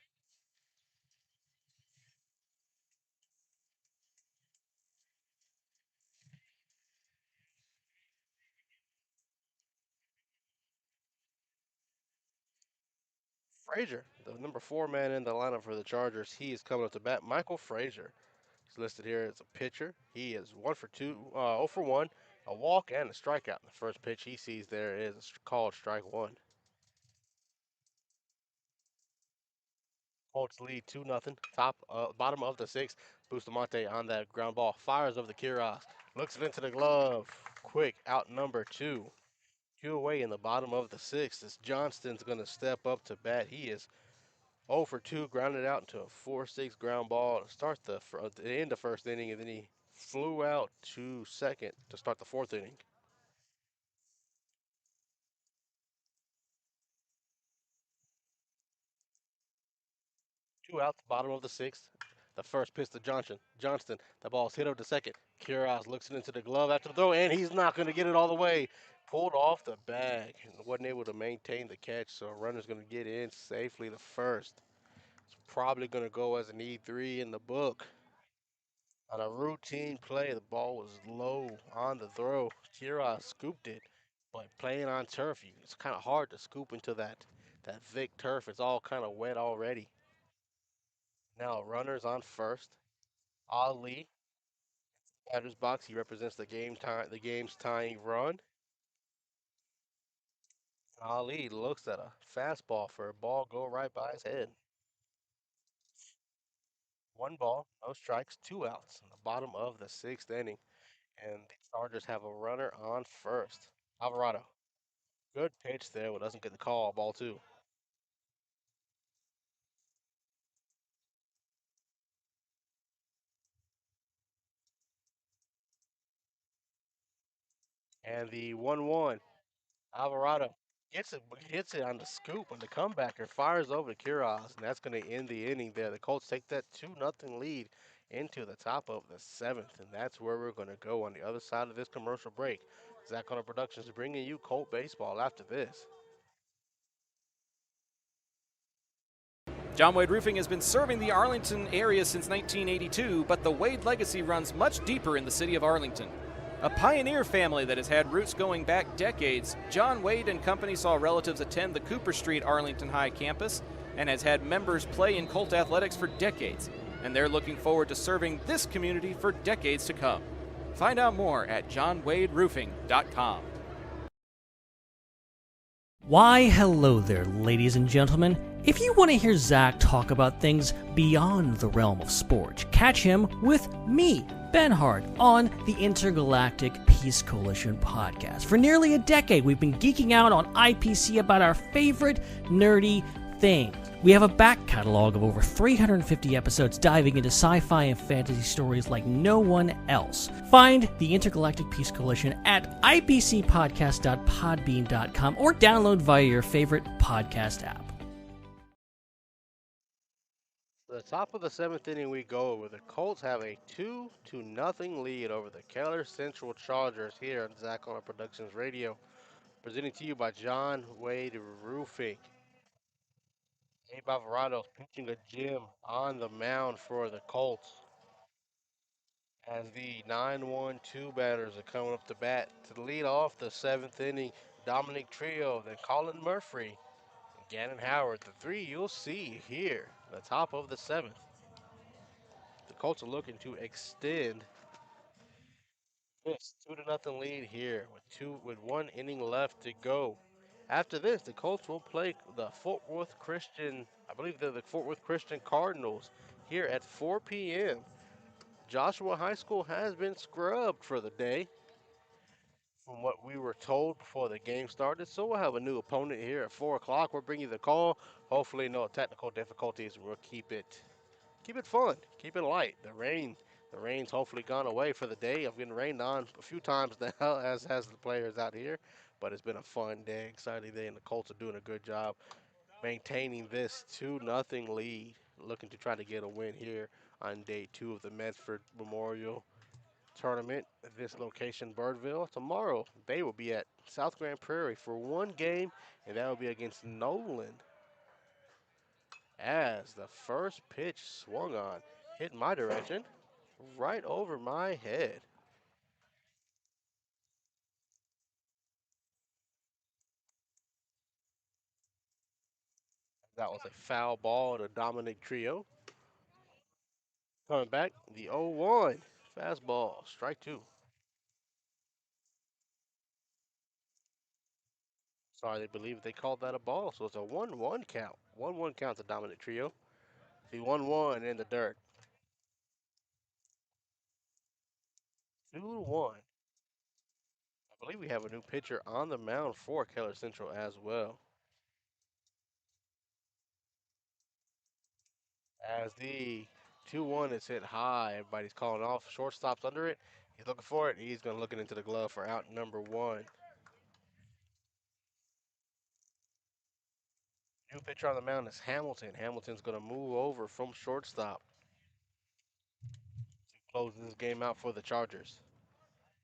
Frazier, the number 4 man in the lineup for the Chargers, he is coming up to bat. Michael Frazier is listed here as a pitcher. He is 1 for 2, 0 for 1, a walk and a strikeout. The first pitch he sees there is called strike one. Colts lead 2-0. Bottom of the 6th. Bustamante on that ground ball. Fires over the Kiros. Looks it into the glove. Quick out number 2. 2 away in the bottom of the 6th. As Johnston's going to step up to bat. He is 0 for 2. Grounded out into a 4-6 ground ball to start the end of first inning. And then he flew out to second to start the 4th inning. 2 outs, bottom of the 6th. The first pitch to Johnston. The ball's hit over to second. Kiros looks it into the glove after the throw, and he's not going to get it all the way. Pulled off the bag and wasn't able to maintain the catch, so a runner's going to get in safely to first. It's probably going to go as an E3 in the book. On a routine play, the ball was low on the throw. Kiros scooped it, but playing on turf, it's kind of hard to scoop into that thick turf. It's all kind of wet already. Now runners on first. Ali, batter's box. He represents the game's tying run. Ali looks at a fastball for a ball go right by his head. 1 ball, no strikes, 2 outs in the bottom of the 6th inning, and the Chargers have a runner on first. Alvarado, good pitch there, but doesn't get the call. Ball 2. And the 1-1. Alvarado Hits it on the scoop, and the comebacker fires over to Kuros, and that's going to end the inning there. The Colts take that 2-0 lead into the top of the seventh, and that's where we're going to go on the other side of this commercial break. Zach Hunter Productions is bringing you Colt Baseball after this. John Wade Roofing has been serving the Arlington area since 1982, but the Wade legacy runs much deeper in the city of Arlington. A pioneer family that has had roots going back decades, John Wade and Company saw relatives attend the Cooper Street Arlington High campus and has had members play in Colt athletics for decades, and they're looking forward to serving this community for decades to come. Find out more at johnwaderoofing.com. Why, hello there, ladies and gentlemen. If you want to hear Zach talk about things beyond the realm of sport, catch him with me, Ben Hart, on the Intergalactic Peace Coalition podcast. For nearly a decade, we've been geeking out on IPC about our favorite nerdy things. We have a back catalog of over 350 episodes diving into sci-fi and fantasy stories like no one else. Find the Intergalactic Peace Coalition at ipcpodcast.podbean.com or download via your favorite podcast app. The top of the seventh inning we go, where the Colts have a 2-0 lead over the Keller Central Chargers here on Zach Hunter Productions Radio. Presenting to you by John Wade Roofing. Abe Alvarado pitching a gem on the mound for the Colts. As the 9-1-2 batters are coming up to bat to lead off the seventh inning, Dominic Trio, then Colin Murphy, and Gannon Howard. The three you'll see here, the top of the seventh. The Colts are looking to extend this 2-0 lead here with 1 inning left to go. After this, the Colts will play the Fort Worth Christian, I believe they're the Fort Worth Christian Cardinals here at 4 p.m. Joshua High School has been scrubbed for the day from what we were told before the game started. So we'll have a new opponent here at 4 o'clock. We'll bring you the call. Hopefully no technical difficulties. We'll keep it fun, keep it light. The rain's hopefully gone away for the day. I've been rained on a few times now, as has the players out here. But it's been a fun day, exciting day, and the Colts are doing a good job maintaining this 2-0 lead, looking to try to get a win here on day 2 of the Medford Memorial Tournament at this location, Birdville. Tomorrow, they will be at South Grand Prairie for one game, and that will be against Nolan. As the first pitch swung on, hit my direction, right over my head. That was a foul ball to Dominic Trio. Coming back, the 0-1 fastball, strike 2. Sorry, they believe they called that a ball, so it's a 1-1 count. 1-1 count to Dominic Trio. The 1-1 in the dirt. 2-1. I believe we have a new pitcher on the mound for Keller Central as well. As the 2-1 is hit high, everybody's calling off. Shortstop's under it. He's looking for it. He's going to look it into the glove for out number 1. New pitcher on the mound is Hamilton. Hamilton's going to move over from shortstop to close this game out for the Chargers.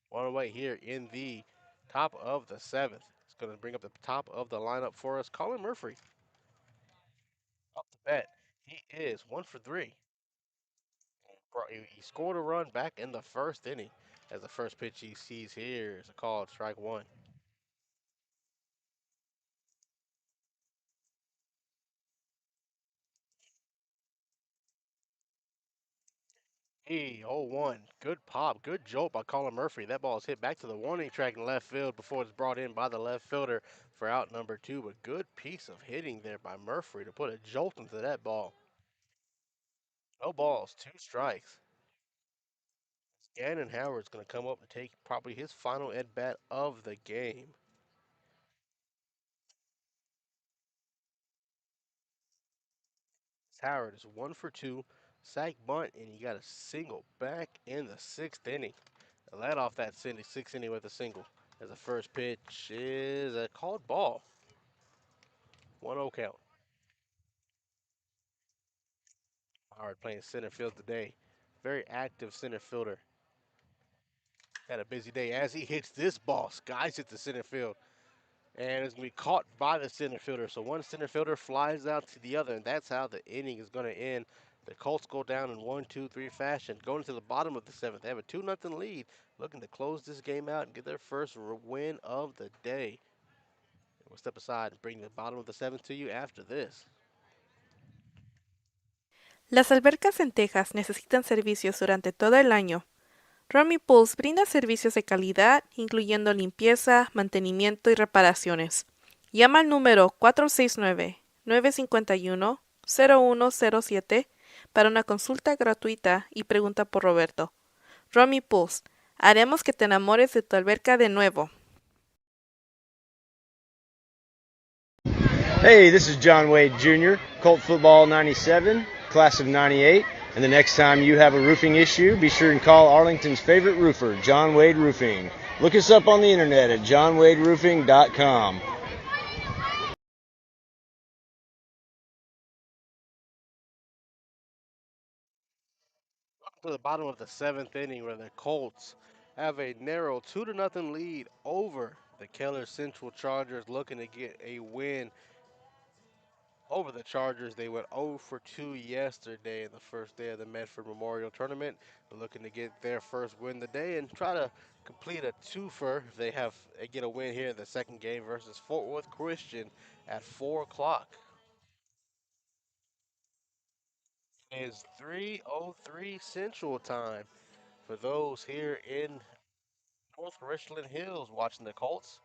One away here in the top of the 7th. It's going to bring up the top of the lineup for us. Colin Murphy. Up to bat. He is 1 for 3. He scored a run back in the first inning. As the first pitch he sees here is a called strike 1. Hey, 0-1. Good pop. Good jolt by Colin Murphy. That ball is hit back to the warning track in left field before it's brought in by the left fielder for out number 2. But good piece of hitting there by Murphy to put a jolt into that ball. No balls, 2 strikes. Gannon Howard's going to come up and take probably his final at-bat of the game. Howard is 1 for 2. Sack bunt, and he got a single back in the 6th inning. Led off that 6th inning with a single. As the first pitch is a called ball. 1-0 count. Howard playing center field today. Very active center fielder. Had a busy day as he hits this ball. Skies hit the center field. And it's going to be caught by the center fielder. So one center fielder flies out to the other, and that's how the inning is going to end. The Colts go down in 1-2-3 fashion, going to the bottom of the seventh. They have a 2-0 lead, looking to close this game out and get their first win of the day. We'll step aside and bring the bottom of the seventh to you after this. Las albercas en Texas necesitan servicios durante todo el año. Romy Pools brinda servicios de calidad, incluyendo limpieza, mantenimiento y reparaciones. Llama al número 469-951-0107 para una consulta gratuita y pregunta por Roberto. Romy Pools, haremos que te enamores de tu alberca de nuevo. Hey, this is John Wade Jr., Colt Football 97, class of 98. And the next time you have a roofing issue, be sure and call Arlington's favorite roofer, John Wade Roofing. Look us up on the internet at johnwaderoofing.com. Welcome to the bottom of the seventh inning where the Colts have a narrow 2-0 lead over the Keller Central Chargers, looking to get a win over the Chargers. They went 0 for 2 yesterday in the first day of the Medford Memorial Tournament. They're looking to get their first win today and try to complete a twofer if they get a win here in the second game versus Fort Worth Christian at 4 o'clock. It is 3:03 Central Time for those here in North Richland Hills watching the Colts.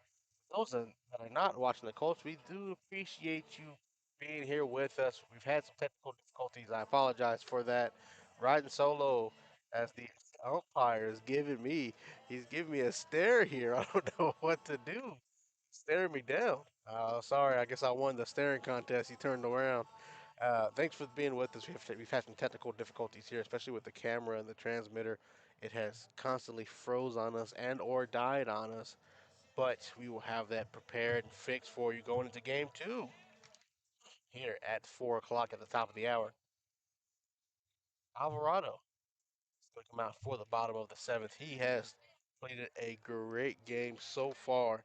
Those that are not watching the Colts, we do appreciate you being here with us. We've had some technical difficulties. I apologize for that. Riding solo as the umpire is he's giving me a stare here. I don't know what to do. Staring me down. Sorry, I guess I won the staring contest. He turned around. Thanks for being with us. We've had some technical difficulties here, especially with the camera and the transmitter. It has constantly froze on us and or died on us. But we will have that prepared and fixed for you going into game 2 here at 4 o'clock at the top of the hour. Alvarado is going to come out for the bottom of the seventh. He has played a great game so far.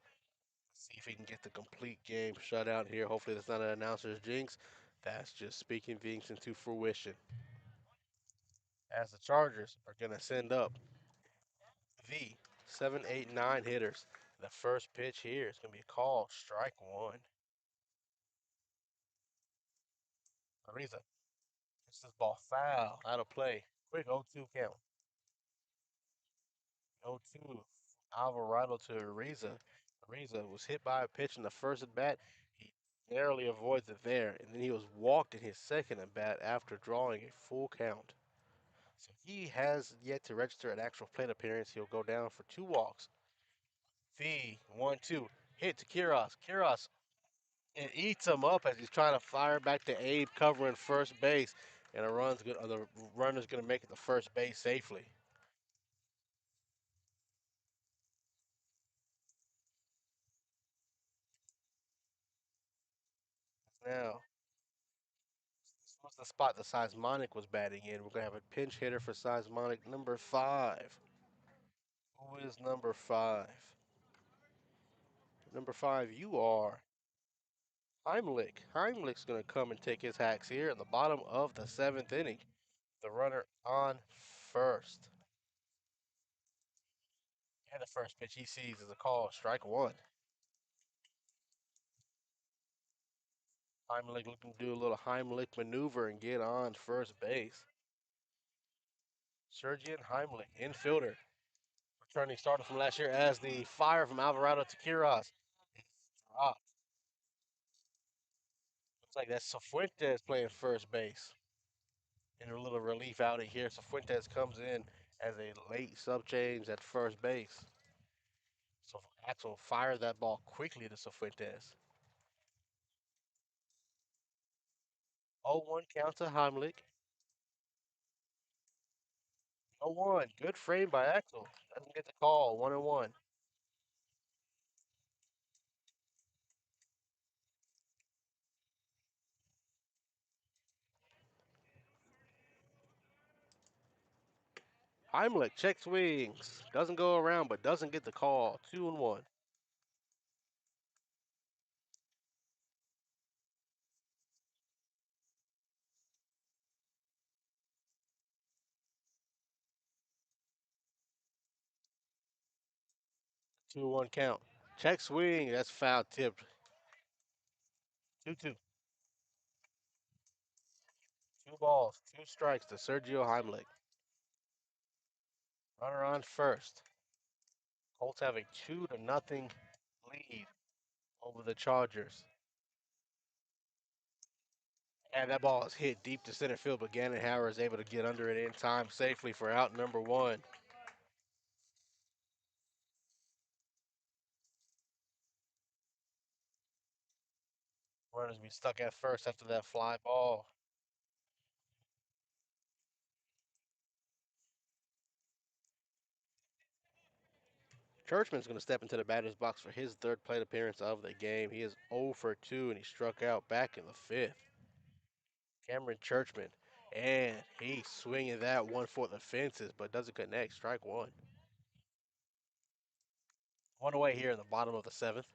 Let's see if he can get the complete game shutout here. Hopefully that's not an announcer's jinx. That's just speaking things into fruition. As the Chargers are going to send up the 7, 8, 9 hitters. The first pitch here is going to be called strike one. Ariza gets this ball foul out of play. Quick 0-2 count. 0-2. Alvarado to Ariza. Ariza was hit by a pitch in the first at bat. He narrowly avoids it there, and then he was walked in his second at bat after drawing a full count. So he has yet to register an actual plate appearance. He'll go down for 2 walks. The 1-2 hit to Quiroz. Quiroz, it eats him up as he's trying to fire back to Abe covering first base, and the runner's going to make it to first base safely. Now, this was the spot that Seismonic was batting in. We're going to have a pinch hitter for Seismonic, number 5. Who is number 5? Number 5, you are Heimlich. Heimlich's going to come and take his hacks here in the bottom of the 7th inning. The runner on first. And the first pitch he sees is a call, strike one. Heimlich looking to do a little Heimlich maneuver and get on first base. Sergeant Heimlich, infielder. Returning starter from last year as the fire from Alvarado to Quiroz. Dropped. Looks like that's Cifuentes playing first base. In a little relief outing here, Cifuentes comes in as a late sub change at first base. So Axel fired that ball quickly to Cifuentes. 0-1 count to Heimlich. 0-1. Good frame by Axel. Doesn't get the call. 1-1. Heimlich check swings. Doesn't go around, but doesn't get the call. 2-1. Two one count. Check swing. That's foul tipped. 2-2. Two balls, two strikes to Sergio Heimlich. Runner on first. Colts have a 2-0 lead over the Chargers. And that ball is hit deep to center field, but Gannon Howard is able to get under it in time safely for out number one. Runners be stuck at first after that fly ball. Churchman's going to step into the batter's box for his third plate appearance of the game. He is 0 for 2, and he struck out back in the fifth. Cameron Churchman, and he's swinging that one for the fences, but doesn't connect. Strike one. One away here in the bottom of the seventh.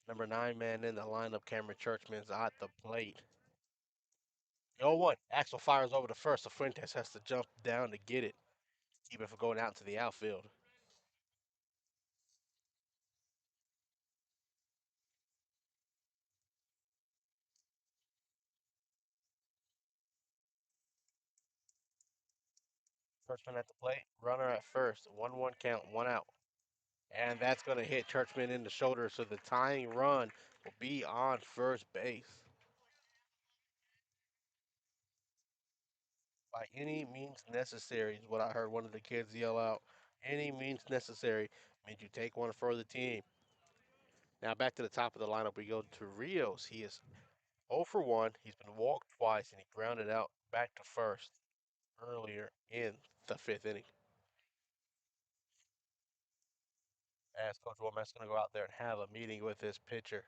Number 9 man in the lineup, Cameron Churchman's at the plate. 0-1. Axel fires over to first. So Fuentes has to jump down to get it. Keep it from going out to the outfield. Churchman at the plate. Runner at first. 1-1 count. One out. And that's going to hit Churchman in the shoulder. So the tying run will be on first base. By any means necessary is what I heard one of the kids yell out. Any means necessary means you take one for the team. Now back to the top of the lineup, we go to Rios. He is 0 for 1. He's been walked twice, and he grounded out back to first earlier in the fifth inning. As Coach Womack's going to go out there and have a meeting with his pitcher.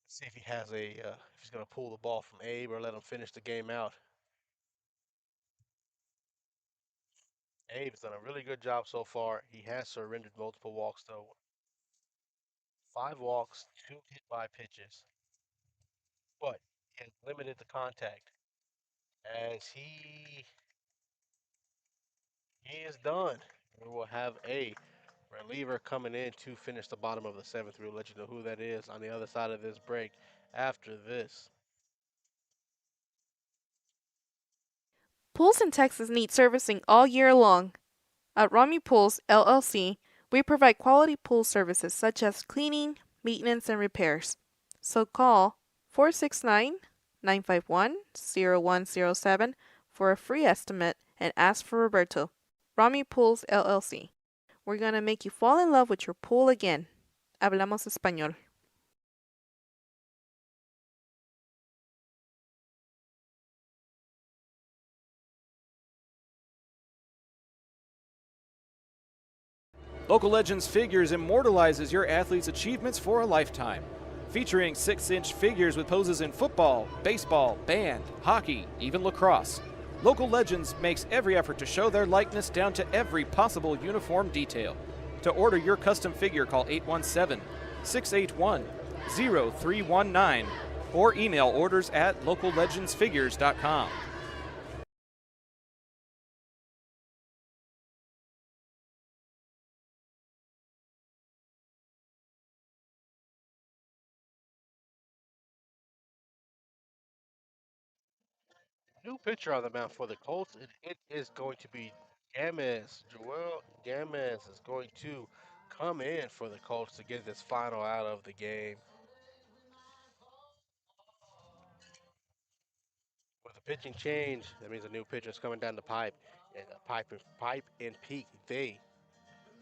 See if he has if he's going to pull the ball from Abe or let him finish the game out. Abe's done a really good job so far. He has surrendered multiple walks, though. 5 walks, 2 hit by pitches. But he has limited the contact as he is done. We will have a reliever coming in to finish the bottom of the seventh. We'll let you know who that is on the other side of this break after this. Pools in Texas need servicing all year long. At Rami Pools, LLC, we provide quality pool services such as cleaning, maintenance, and repairs. So call 469-951-0107 for a free estimate and ask for Roberto. Rami Pools, LLC. We're going to make you fall in love with your pool again. Hablamos español. Local Legends Figures immortalizes your athlete's achievements for a lifetime. Featuring 6-inch figures with poses in football, baseball, band, hockey, even lacrosse. Local Legends makes every effort to show their likeness down to every possible uniform detail. To order your custom figure, call 817-681-0319 or email orders at locallegendsfigures.com. New pitcher on the mound for the Colts, and it is going to be Gamez. Joel Gamez is going to come in for the Colts to get this final out of the game. With a pitching change, that means a new pitcher is coming down the pipe. And Pipe and Peak, they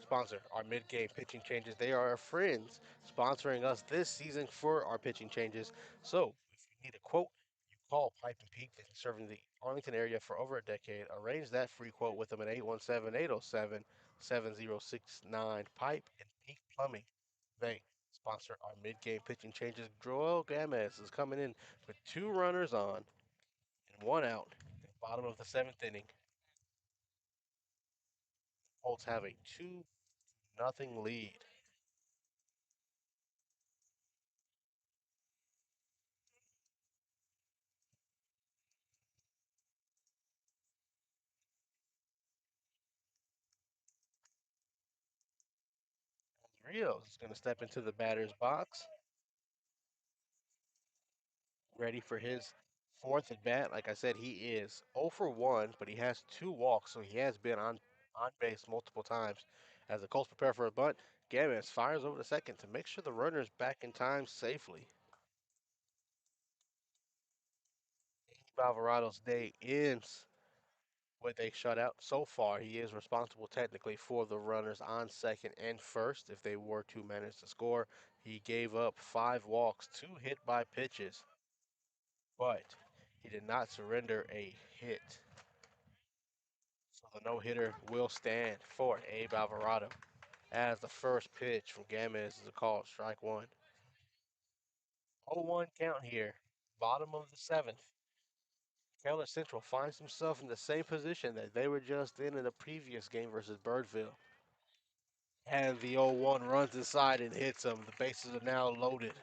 sponsor our mid-game pitching changes. They are our friends sponsoring us this season for our pitching changes. So if you need a quote, you call Pipe and Peak. They've been serving the Arlington area for over a decade. Arrange that free quote with them at 817-807-7069. Pipe and Peak Plumbing. They sponsor our mid-game pitching changes. Joel Gamez is coming in with 2 runners on and 1 out at the bottom of the 7th inning. Colts have a 2-0 lead. Rios is going to step into the batter's box, ready for his fourth at bat. Like I said, he is 0 for 1, but he has 2 walks, so he has been on base multiple times. As the Colts prepare for a bunt, Gamez fires over to second to make sure the runner's back in time safely. Alvarado's day ends with a shutout. So far, he is responsible technically for the runners on second and first if they were to manage to score. He gave up 5 walks, 2 hit by pitches, but he did not surrender a hit. So the no-hitter will stand for Abe Alvarado as the first pitch from Gamez is a call, strike one. 0-1 count here, bottom of the 7th. Keller Central finds himself in the same position that they were just in the previous game versus Birdville. And the 0-1 runs inside and hits him. The bases are now loaded.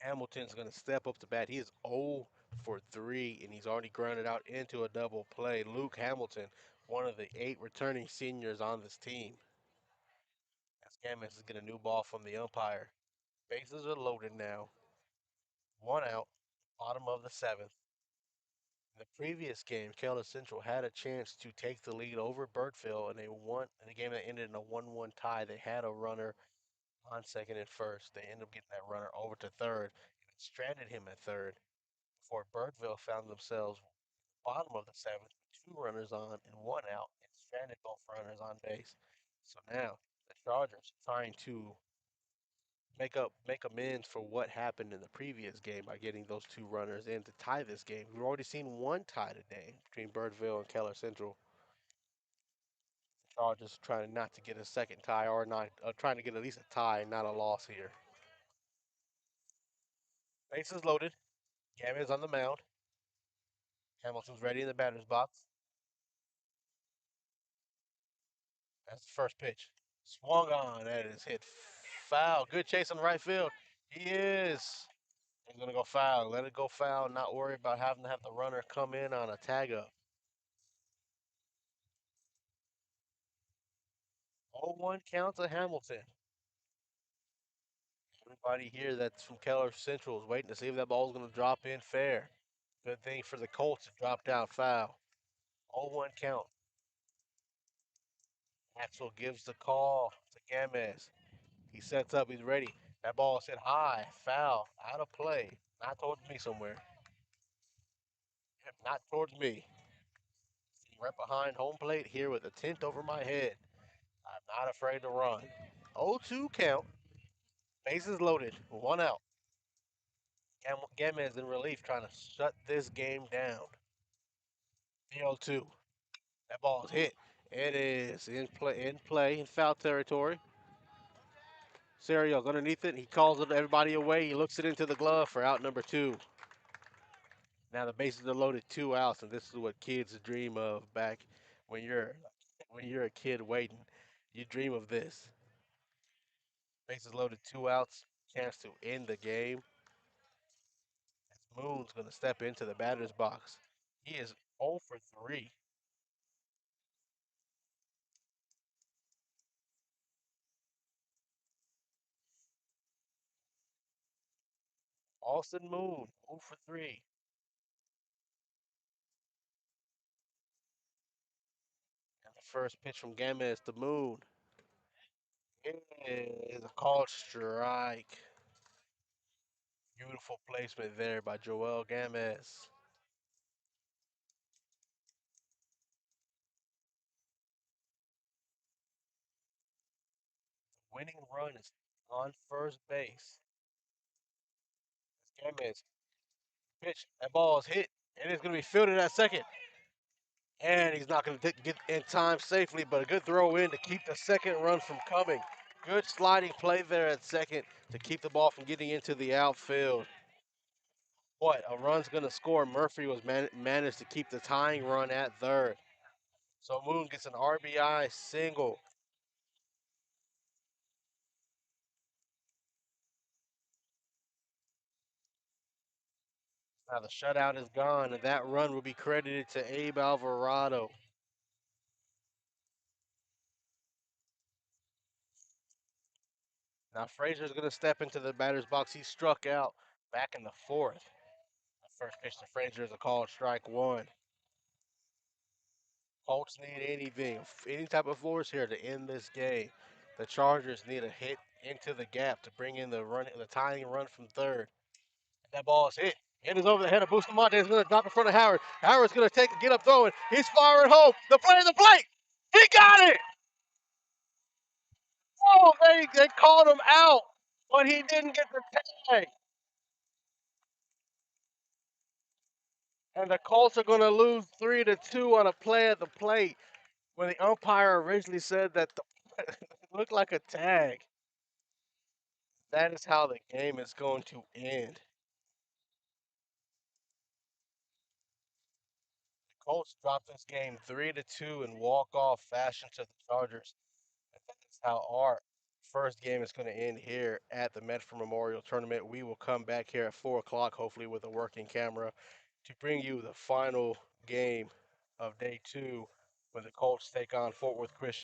Hamilton's going to step up to bat. He is 0 for 3, and he's already grounded out into a double play. Luke Hamilton, one of the 8 returning seniors on this team. As Gamez is getting a new ball from the umpire. Bases are loaded now. 1 out, bottom of the 7th. In the previous game, Keller Central had a chance to take the lead over Birdville, and they won in a game that ended in a 1-1 tie. They had a runner on second and first. They ended up getting that runner over to third and stranded him at third before Birdville found themselves bottom of the 7th, 2 runners on and 1 out, and stranded both runners on base. So now the Chargers trying to make amends for what happened in the previous game by getting those 2 runners in to tie this game. We've already seen 1 tie today between Birdville and Keller Central. The Chargers trying not to get a second tie or not trying to get at least a tie, not a loss here. Bases loaded. Gavin's on the mound. Hamilton's ready in the batter's box. That's the first pitch. Swung on. That is hit foul. Good chase on the right field. He is. He's going to go foul. Let it go foul. Not worry about having to have the runner come in on a tag up. 0-1 count to Hamilton. Everybody here that's from Keller Central is waiting to see if that ball's going to drop in fair. Good thing for the Colts, it dropped out foul. 0-1 count. Axel gives the call to Gamez. He sets up, he's ready. That ball is hit high, foul, out of play. Not towards me somewhere. Not towards me. Right behind home plate here with a tent over my head. I'm not afraid to run. 0-2 count. Bases loaded. 1 out. Gamez in relief trying to shut this game down. 0-2. That ball is hit. It is in foul territory. Serios underneath it. He calls it everybody away. He looks it into the glove for out number 2. Now the bases are loaded, 2 outs, and this is what kids dream of back when you're a kid waiting. You dream of this. Bases loaded, 2 outs, chance to end the game. Moon's going to step into the batter's box. He is 0 for 3. Austin Moon, 0 for 3. And the first pitch from Gamez to Moon. It is a called strike. Beautiful placement there by Joel Gamez. Winning run is on first base. Gamez pitch. That ball is hit, and it's going to be fielded at second. And he's not going to get in time safely, but a good throw in to keep the second run from coming. Good sliding play there at second to keep the ball from getting into the outfield. what? A run's going to score. Murphy was managed to keep the tying run at third. So Moon gets an RBI single. Now the shutout is gone, and that run will be credited to Abe Alvarado. Now Frazier's going to step into the batter's box. He struck out back in the fourth. The first pitch to Frazier is a called strike one. Colts need anything, any type of force here to end this game. The Chargers need a hit into the gap to bring in the tying run from third. That ball is hit. It is over the head of Bustamante. It's going to drop in front of Howard. Howard's going to get up throwing. He's firing home. The plate. He got it. Oh, they called him out, but he didn't get the tag. And the Colts are going to lose 3-2 on a play at the plate when the umpire originally said that it looked like a tag. That is how the game is going to end. The Colts drop this game 3-2 in walk-off fashion to the Chargers. And that is how our first game is going to end here at the Medford Memorial Tournament. We will come back here at 4 o'clock, hopefully with a working camera, to bring you the final game of day 2 when the Colts take on Fort Worth Christian.